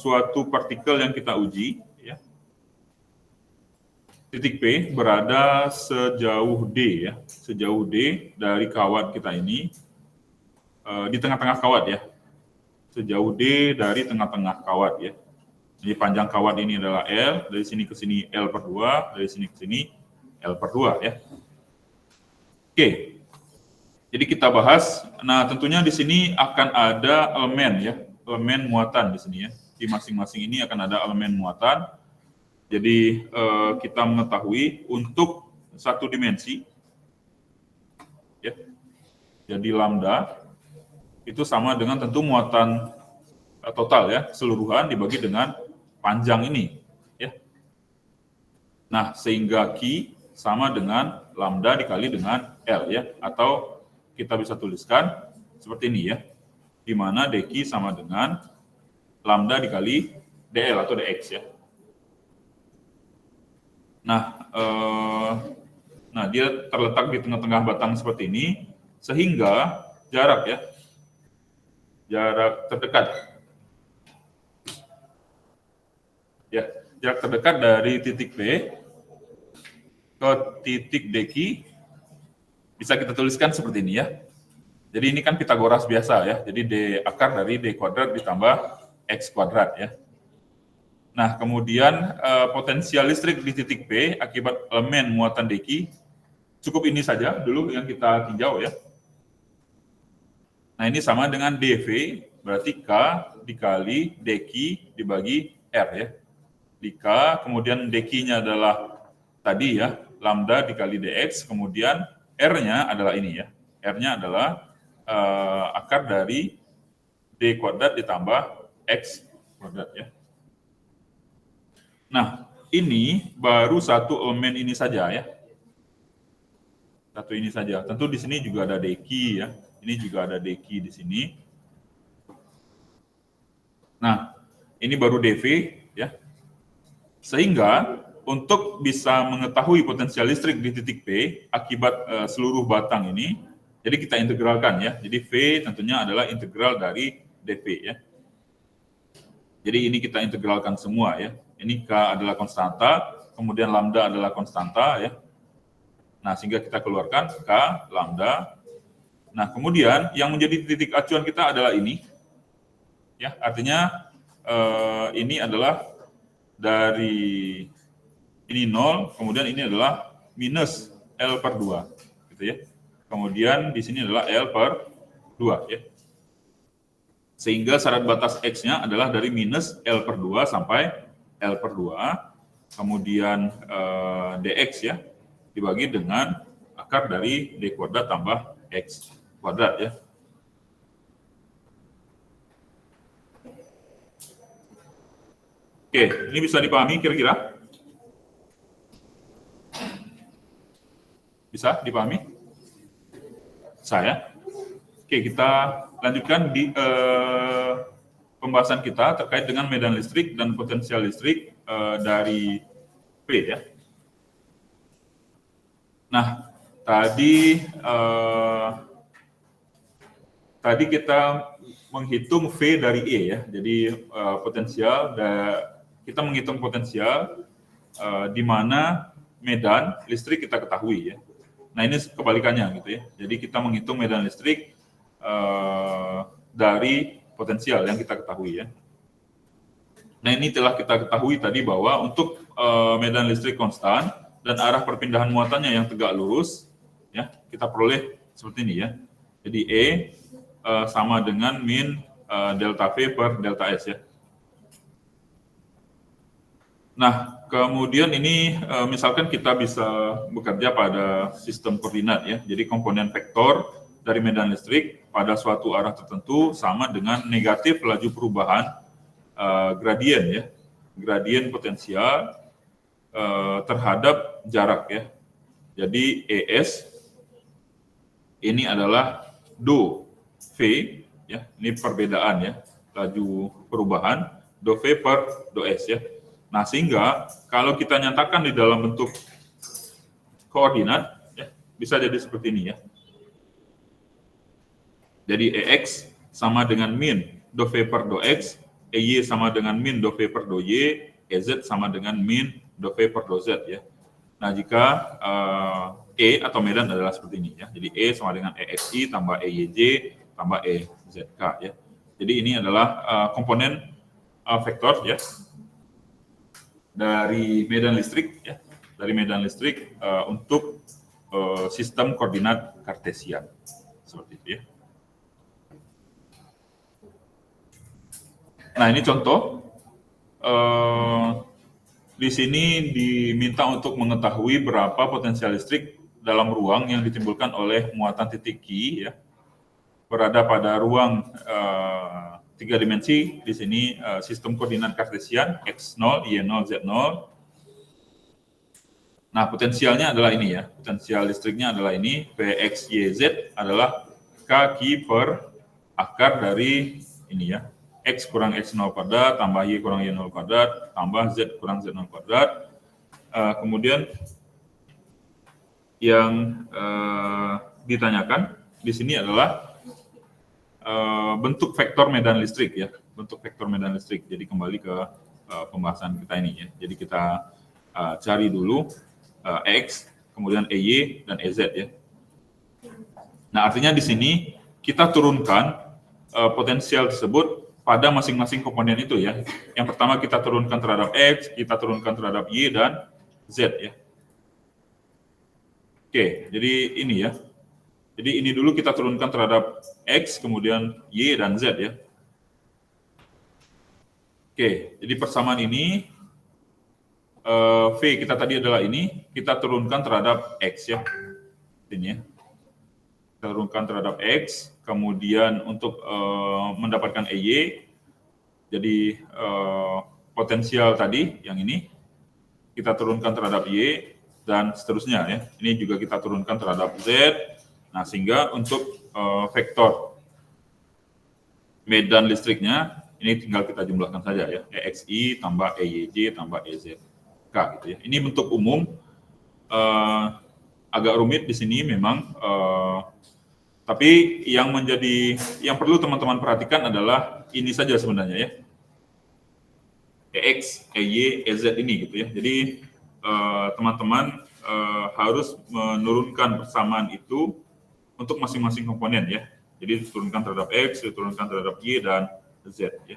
suatu partikel yang kita uji ya. Titik P berada sejauh D ya, sejauh D dari kawat kita ini, di tengah-tengah kawat ya, sejauh D dari tengah-tengah kawat ya. Jadi panjang kawat ini adalah L, dari sini ke sini L per 2, dari sini ke sini L per 2 ya. Oke, jadi kita bahas, nah tentunya di sini akan ada elemen ya, elemen muatan di sini ya. Di masing-masing ini akan ada elemen muatan. Jadi kita mengetahui untuk satu dimensi, ya, jadi lambda itu sama dengan tentu muatan total ya, keseluruhan dibagi dengan panjang ini, ya. Nah, sehingga Q sama dengan lambda dikali dengan L ya, atau kita bisa tuliskan seperti ini ya, di mana dq sama dengan lambda dikali dl atau dx ya. Nah, dia terletak di tengah-tengah batang seperti ini, sehingga jarak ya, jarak terdekat, ya, jarak terdekat dari titik P ke titik dq bisa kita tuliskan seperti ini ya. Jadi ini kan Pitagoras biasa ya, jadi d akar dari d kuadrat ditambah x kuadrat ya. Nah, kemudian potensial listrik di titik P akibat elemen muatan dq, cukup ini saja dulu yang kita tinjau ya. Nah, ini sama dengan dV, berarti K dikali dq dibagi R ya. Di K, kemudian dq-nya adalah tadi ya, lambda dikali dx, kemudian R-nya adalah ini ya. R-nya adalah akar dari d kuadrat ditambah x kuadrat ya. Nah, ini baru satu elemen ini saja ya. Satu ini saja. Tentu di sini juga ada dq ya. Ini juga ada dq di sini. Nah, ini baru dV ya. Sehingga untuk bisa mengetahui potensial listrik di titik P akibat seluruh batang ini, jadi kita integralkan ya. Jadi V tentunya adalah integral dari dV ya. Jadi ini kita integralkan semua ya. Ini K adalah konstanta, kemudian lambda adalah konstanta ya. Nah, sehingga kita keluarkan K lambda. Nah, kemudian yang menjadi titik acuan kita adalah ini. Ya, artinya ini adalah dari ini 0, kemudian ini adalah minus L per 2 gitu ya. Kemudian di sini adalah L per 2 ya. Sehingga syarat batas X-nya adalah dari minus L per 2 sampai L per 2, kemudian dx ya, dibagi dengan akar dari d kuadrat tambah x kuadrat ya. Oke, ini bisa dipahami kira-kira? Bisa dipahami? Saya. Oke, kita lanjutkan di pembahasan kita terkait dengan medan listrik dan potensial listrik dari V ya. Nah, tadi kita menghitung V dari E ya. Jadi potensial kita menghitung potensial di mana medan listrik kita ketahui ya. Nah, ini kebalikannya gitu ya. Jadi kita menghitung medan listrik dari potensial yang kita ketahui ya. Nah, ini telah kita ketahui tadi bahwa untuk medan listrik konstan dan arah perpindahan muatannya yang tegak lurus, ya kita peroleh seperti ini ya. Jadi E sama dengan min delta V per delta S ya. Nah, kemudian ini misalkan kita bisa bekerja pada sistem koordinat ya. Jadi komponen vektor dari medan listrik pada suatu arah tertentu sama dengan negatif laju perubahan gradien ya. Gradien potensial terhadap jarak ya. Jadi ES ini adalah do V ya. Ini perbedaan ya. Laju perubahan do V per do S ya. Nah, sehingga kalau kita nyatakan di dalam bentuk koordinat, ya, bisa jadi seperti ini ya. Jadi EX sama dengan min do V per do X, EY sama dengan min do V per do Y, EZ sama dengan min do V per do Z ya. Nah, jika E atau medan adalah seperti ini ya. Jadi E sama dengan EXI tambah EYJ tambah EZK ya. Jadi ini adalah komponen vektor ya. Dari medan listrik ya, dari medan listrik untuk sistem koordinat kartesian seperti itu ya. Nah, ini contoh di sini diminta untuk mengetahui berapa potensial listrik dalam ruang yang ditimbulkan oleh muatan titik Q ya, berada pada ruang 3 dimensi. Di sini sistem koordinat kartesian X0, Y0, Z0. Nah, potensialnya adalah ini ya. Potensial listriknya adalah ini. Pxyz adalah K per akar dari ini ya. X kurang X0 kuadrat, tambah Y kurang Y0 kuadrat, tambah Z kurang Z0 kuadrat. Kemudian yang ditanyakan di sini adalah bentuk vektor medan listrik ya, bentuk vektor medan listrik. Jadi kembali ke pembahasan kita ini ya. Jadi kita cari dulu X, kemudian EY dan EZ ya. Nah, artinya di sini kita turunkan potensial tersebut pada masing-masing komponen itu ya. Yang pertama kita turunkan terhadap X, kita turunkan terhadap Y dan Z ya. Oke, jadi ini ya. Jadi ini dulu kita turunkan terhadap X, kemudian Y dan Z ya. Oke, jadi persamaan ini V kita tadi adalah ini, kita turunkan terhadap X ya. Ini ya. Kita turunkan terhadap X, kemudian untuk mendapatkan EY, jadi potensial tadi yang ini, kita turunkan terhadap Y, dan seterusnya ya. Ini juga kita turunkan terhadap Z. Nah, sehingga untuk vektor medan listriknya ini tinggal kita jumlahkan saja ya. EXI tambah EYJ tambah EZK gitu ya. Ini bentuk umum, agak rumit di sini memang, tapi yang perlu teman-teman perhatikan adalah ini saja sebenarnya ya. EX, EY, EZ ini gitu ya. Jadi teman-teman harus menurunkan persamaan itu untuk masing-masing komponen ya. Jadi diturunkan terhadap X, diturunkan terhadap Y dan Z ya.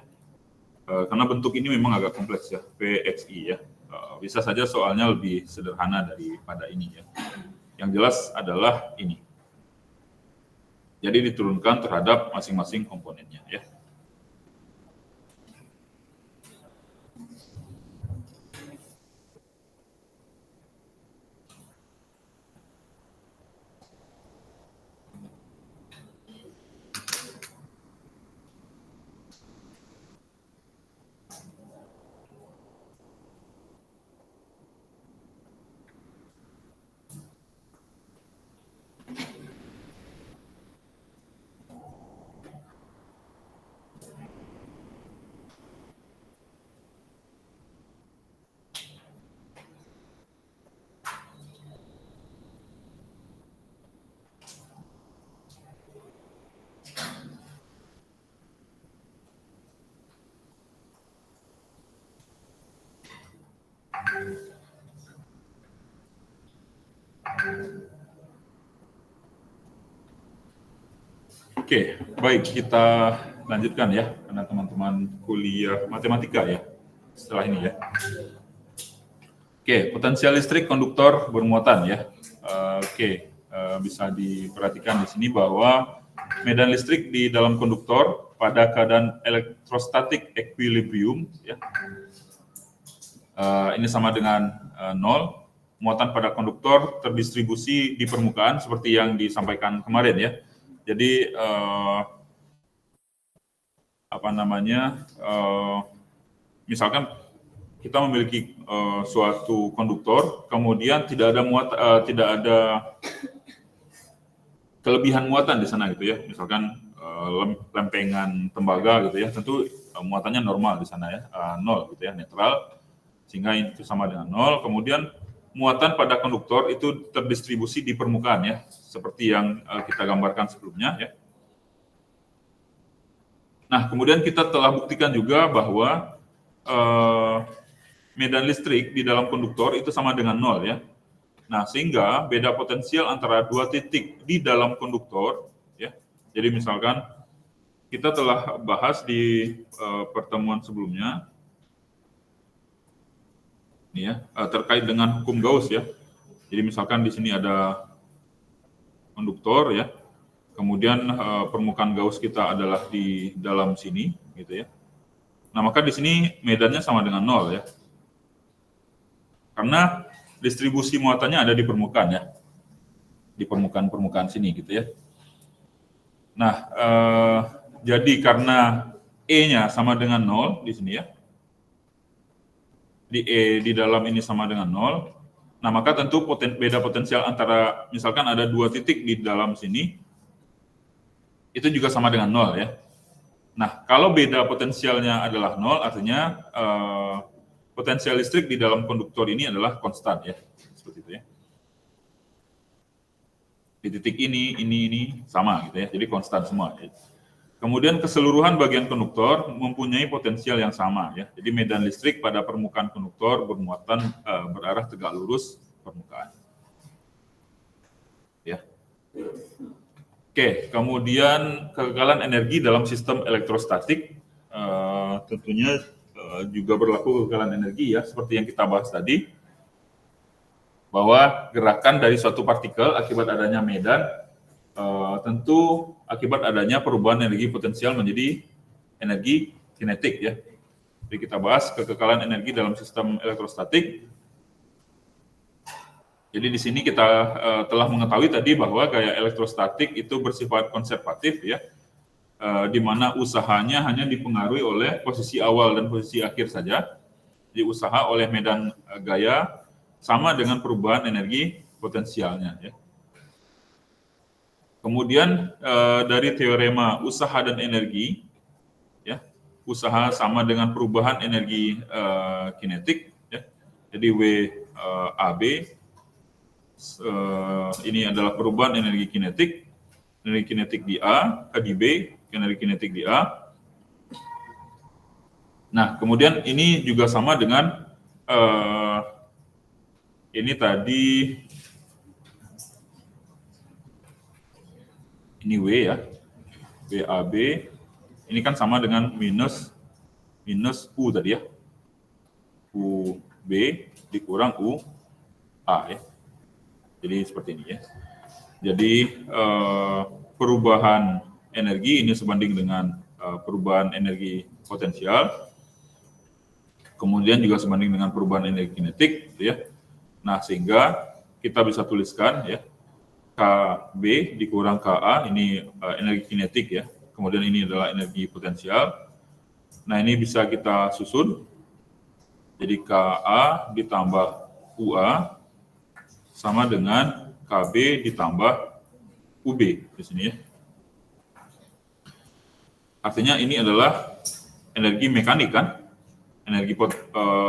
Karena bentuk ini memang agak kompleks ya, PXI ya. Bisa saja soalnya lebih sederhana daripada ini ya. Yang jelas adalah ini. Jadi diturunkan terhadap masing-masing komponennya ya. Oke, baik, kita lanjutkan ya, karena teman-teman kuliah matematika ya, setelah ini ya. Oke, potensial listrik konduktor bermuatan ya. Bisa diperhatikan di sini bahwa medan listrik di dalam konduktor pada keadaan elektrostatik equilibrium ya. Ini sama dengan 0. Muatan pada konduktor terdistribusi di permukaan seperti yang disampaikan kemarin ya. Jadi misalkan kita memiliki suatu konduktor, kemudian tidak ada kelebihan muatan di sana gitu ya. Misalkan lempengan tembaga gitu ya, tentu muatannya normal di sana ya, 0 gitu ya, netral, sehingga itu sama dengan 0. Kemudian muatan pada konduktor itu terdistribusi di permukaan ya, seperti yang kita gambarkan sebelumnya ya. Nah, kemudian kita telah buktikan juga bahwa medan listrik di dalam konduktor itu sama dengan 0 ya. Nah, sehingga beda potensial antara dua titik di dalam konduktor ya. Jadi misalkan kita telah bahas di pertemuan sebelumnya ini ya, terkait dengan hukum Gauss ya. Jadi misalkan di sini ada konduktor ya. Kemudian permukaan Gauss kita adalah di dalam sini gitu ya. Nah, maka di sini medannya sama dengan 0 ya. Karena distribusi muatannya ada di permukaan ya. Di permukaan sini gitu ya. Nah, jadi karena E-nya sama dengan 0 di sini ya. Di dalam ini sama dengan 0. Nah, maka tentu beda potensial antara misalkan ada dua titik di dalam sini itu juga sama dengan 0 ya. Nah, kalau beda potensialnya adalah 0, artinya potensial listrik di dalam konduktor ini adalah konstan ya, seperti itu ya. Di titik ini sama gitu ya, jadi konstan semua. Ya. Kemudian keseluruhan bagian konduktor mempunyai potensial yang sama ya. Jadi medan listrik pada permukaan konduktor bermuatan berarah tegak lurus permukaan. Ya. Oke, kemudian kekekalan energi dalam sistem elektrostatik tentunya juga berlaku kekekalan energi ya, seperti yang kita bahas tadi, bahwa gerakan dari suatu partikel akibat adanya medan tentu akibat adanya perubahan energi potensial menjadi energi kinetik ya. Jadi kita bahas kekekalan energi dalam sistem elektrostatik. Jadi di sini kita telah mengetahui tadi bahwa gaya elektrostatik itu bersifat konservatif ya, di mana usahanya hanya dipengaruhi oleh posisi awal dan posisi akhir saja. Jadi usaha oleh medan gaya sama dengan perubahan energi potensialnya. Ya. Kemudian dari teorema usaha dan energi, ya, usaha sama dengan perubahan energi kinetik. Ya. Jadi WAB ini adalah perubahan energi kinetik di A ke di B, energi kinetik di A. Nah, kemudian ini juga sama dengan ini tadi, ini W ya, WAB, ini kan sama dengan minus U tadi ya, UB dikurang UA ya. Jadi seperti ini ya. Jadi perubahan energi ini sebanding dengan perubahan energi potensial, kemudian juga sebanding dengan perubahan energi kinetik, gitu ya. Nah, sehingga kita bisa tuliskan ya, KB dikurang KA, ini energi kinetik ya, kemudian ini adalah energi potensial. Nah, ini bisa kita susun, jadi KA ditambah UA sama dengan KB ditambah UB di sini ya. Artinya ini adalah energi mekanik kan, energi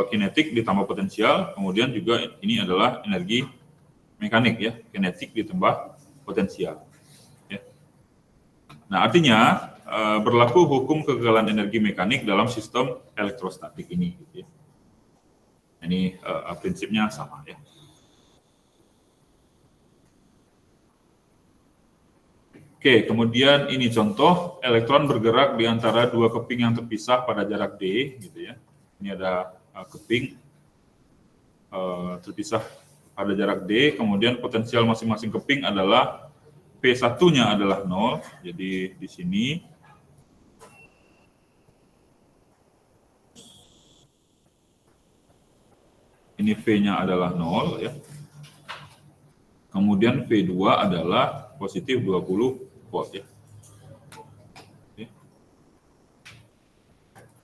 kinetik ditambah potensial, kemudian juga ini adalah energi mekanik ya, kinetik ditambah potensial. Ya. Nah, artinya berlaku hukum kekekalan energi mekanik dalam sistem elektrostatik ini. Gitu ya. Ini prinsipnya sama ya. Oke, kemudian ini contoh elektron bergerak di antara dua keping yang terpisah pada jarak d, gitu ya. Ini ada keping terpisah pada jarak d, kemudian potensial masing-masing keping adalah P1-nya adalah 0, jadi di sini ini V-nya adalah 0 ya. Kemudian V2 adalah positif 20 volt ya.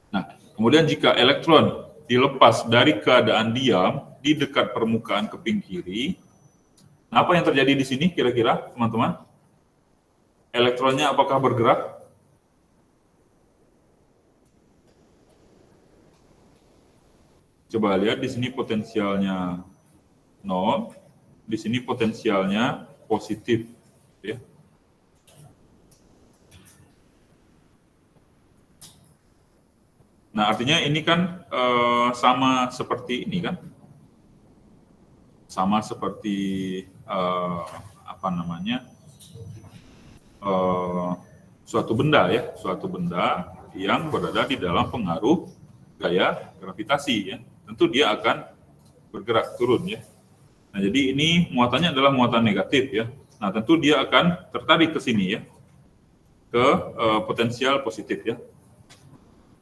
Nah, kemudian jika elektron dilepas dari keadaan diam di dekat permukaan keping kiri, nah apa yang terjadi di sini kira-kira, teman-teman? Elektronnya apakah bergerak? Coba lihat di sini potensialnya 0, di sini potensialnya positif ya. Nah, artinya ini kan sama seperti ini kan? Sama seperti apa namanya? Suatu benda ya, suatu benda yang berada di dalam pengaruh gaya gravitasi ya. Tentu dia akan bergerak turun ya. Nah, jadi ini muatannya adalah muatan negatif ya. Nah, tentu dia akan tertarik ke sini ya, ke potensial positif ya.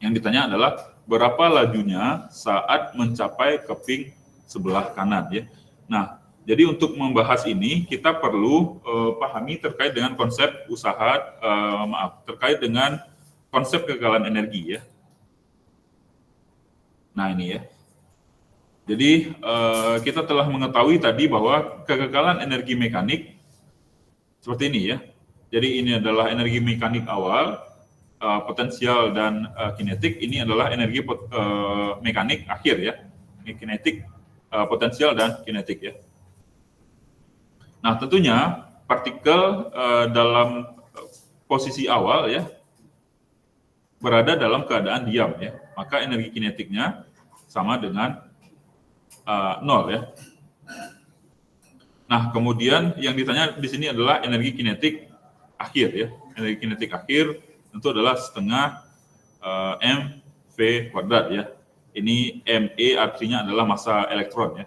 Yang ditanya adalah berapa lajunya saat mencapai keping sebelah kanan ya. Nah, jadi untuk membahas ini kita perlu pahami terkait dengan konsep terkait dengan konsep kegagalan energi ya. Nah, ini ya. Jadi kita telah mengetahui tadi bahwa kegagalan energi mekanik seperti ini ya. Jadi ini adalah energi mekanik awal, potensial dan kinetik. Ini adalah energi mekanik akhir ya. Ini kinetik, potensial dan kinetik ya. Nah, tentunya partikel dalam posisi awal ya berada dalam keadaan diam ya. Maka energi kinetiknya sama dengan 0 ya. Nah, kemudian yang ditanya di sini adalah energi kinetik akhir ya. Energi kinetik akhir tentu adalah setengah mv kuadrat ya. Ini me artinya adalah massa elektron ya.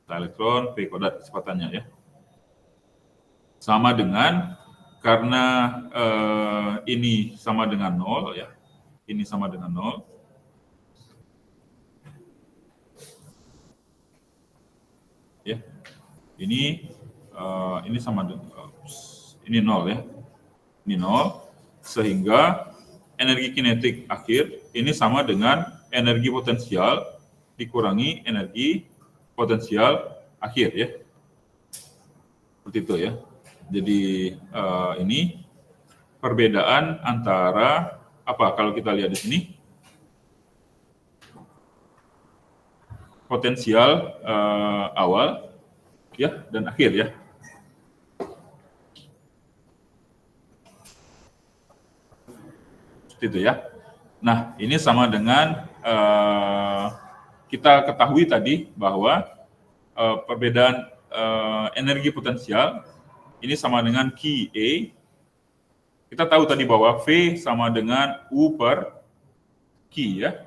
Massa elektron v kuadrat kecepatannya ya. Sama dengan karena ini sama dengan 0 ya. Ini sama dengan 0. Ya, ini sama dengan ini 0 ya, ini 0, sehingga energi kinetik akhir ini sama dengan energi potensial dikurangi energi potensial akhir ya, seperti itu ya. Jadi ini perbedaan antara apa kalau kita lihat di sini potensial awal ya dan akhir ya. Seperti itu ya. Nah, ini sama dengan kita ketahui tadi bahwa perbedaan energi potensial ini sama dengan Q A. Kita tahu tadi bahwa V sama dengan U per Q ya.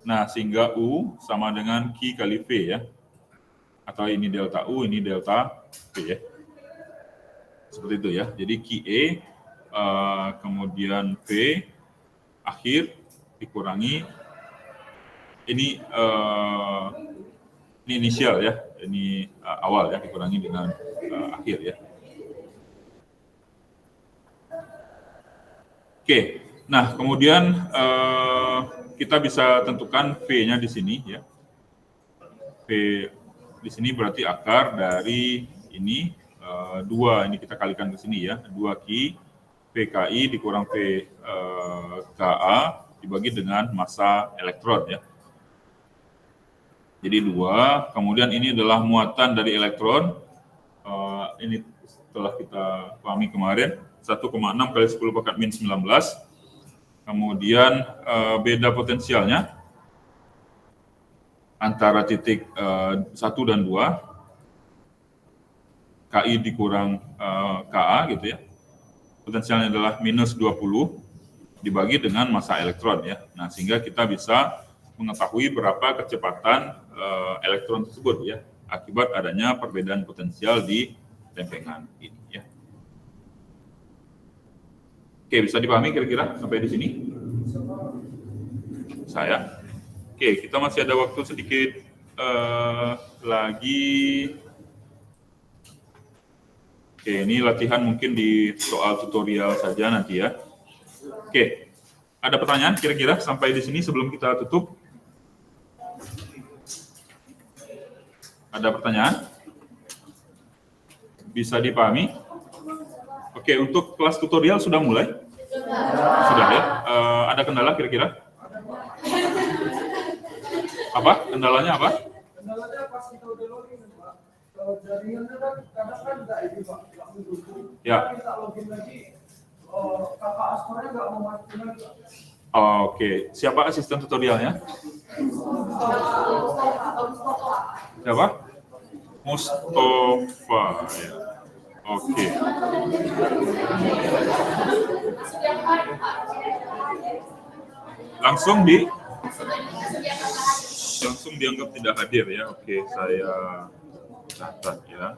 Nah, sehingga U sama dengan Q kali V ya. Atau ini delta U, ini delta V ya. Seperti itu ya. Jadi QE, kemudian V, akhir, dikurangi, ini inisial ya, ini awal ya, dikurangi dengan akhir ya. Oke, nah kemudian kita bisa tentukan V-nya di sini ya. V di sini berarti akar dari ini 2, ini kita kalikan ke sini ya, 2Q PKI dikurang PKA dibagi dengan massa elektron ya. Jadi 2, kemudian ini adalah muatan dari elektron, ini setelah kita pahami kemarin, 1,6 kali 10 pangkat min 19, kemudian beda potensialnya antara titik 1 dan 2, KI dikurang KA gitu ya. Potensialnya adalah minus 20 dibagi dengan massa elektron ya. Nah, sehingga kita bisa mengetahui berapa kecepatan elektron tersebut ya, akibat adanya perbedaan potensial di lempengan ini ya. Oke, bisa dipahami kira-kira sampai di sini? Saya. Oke, kita masih ada waktu sedikit lagi. Oke, ini latihan mungkin di soal tutorial saja nanti ya. Oke, ada pertanyaan kira-kira sampai di sini sebelum kita tutup? Ada pertanyaan? Bisa dipahami? Oke, untuk kelas tutorial sudah mulai? Sudah ya? Ada kendala kira-kira? Apa? Kendalanya apa? Kendalanya pas kita udah login, Pak. Jaringannya kan kadang kan nggak ini, Pak. Ya. Kita login lagi, kakak Astornya nggak mau masukin lagi, Pak. Oke, siapa asisten tutorialnya? Siapa? Mustafa. Ya. Oke. Langsung dianggap tidak hadir ya. Oke, saya catat ya.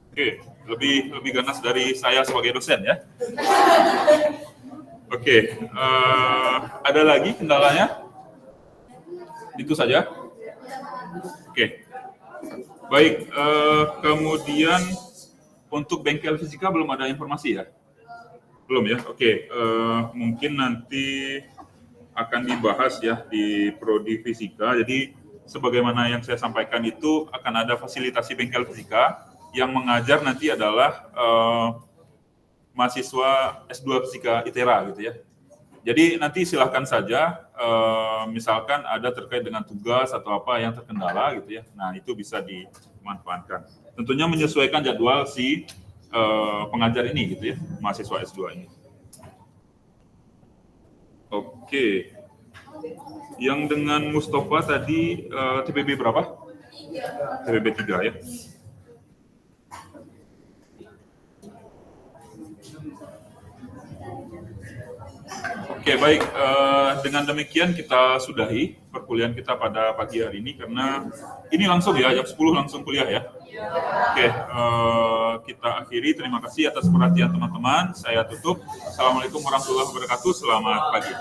Oke, lebih ganas dari saya sebagai dosen ya. Oke, ada lagi kendalanya? Itu saja. Oke, baik. Kemudian untuk bengkel fisika belum ada informasi ya? Belum ya? Oke, mungkin nanti akan dibahas ya di prodi fisika. Jadi sebagaimana yang saya sampaikan itu akan ada fasilitasi bengkel fisika yang mengajar nanti adalah mahasiswa S2 fisika ITERA gitu ya. Jadi nanti silahkan saja, misalkan ada terkait dengan tugas atau apa yang terkendala gitu ya. Nah itu bisa dimanfaatkan. Tentunya menyesuaikan jadwal si pengajar ini gitu ya, mahasiswa S2 ini. Oke. Yang dengan Mustafa tadi TPB berapa? TPB 3 ya. Oke, baik. Dengan demikian kita sudahi perkuliahan kita pada pagi hari ini karena ini langsung ya, jam 10 langsung kuliah ya. Oke, kita akhiri. Terima kasih atas perhatian teman-teman. Saya tutup. Assalamualaikum warahmatullahi wabarakatuh. Selamat pagi.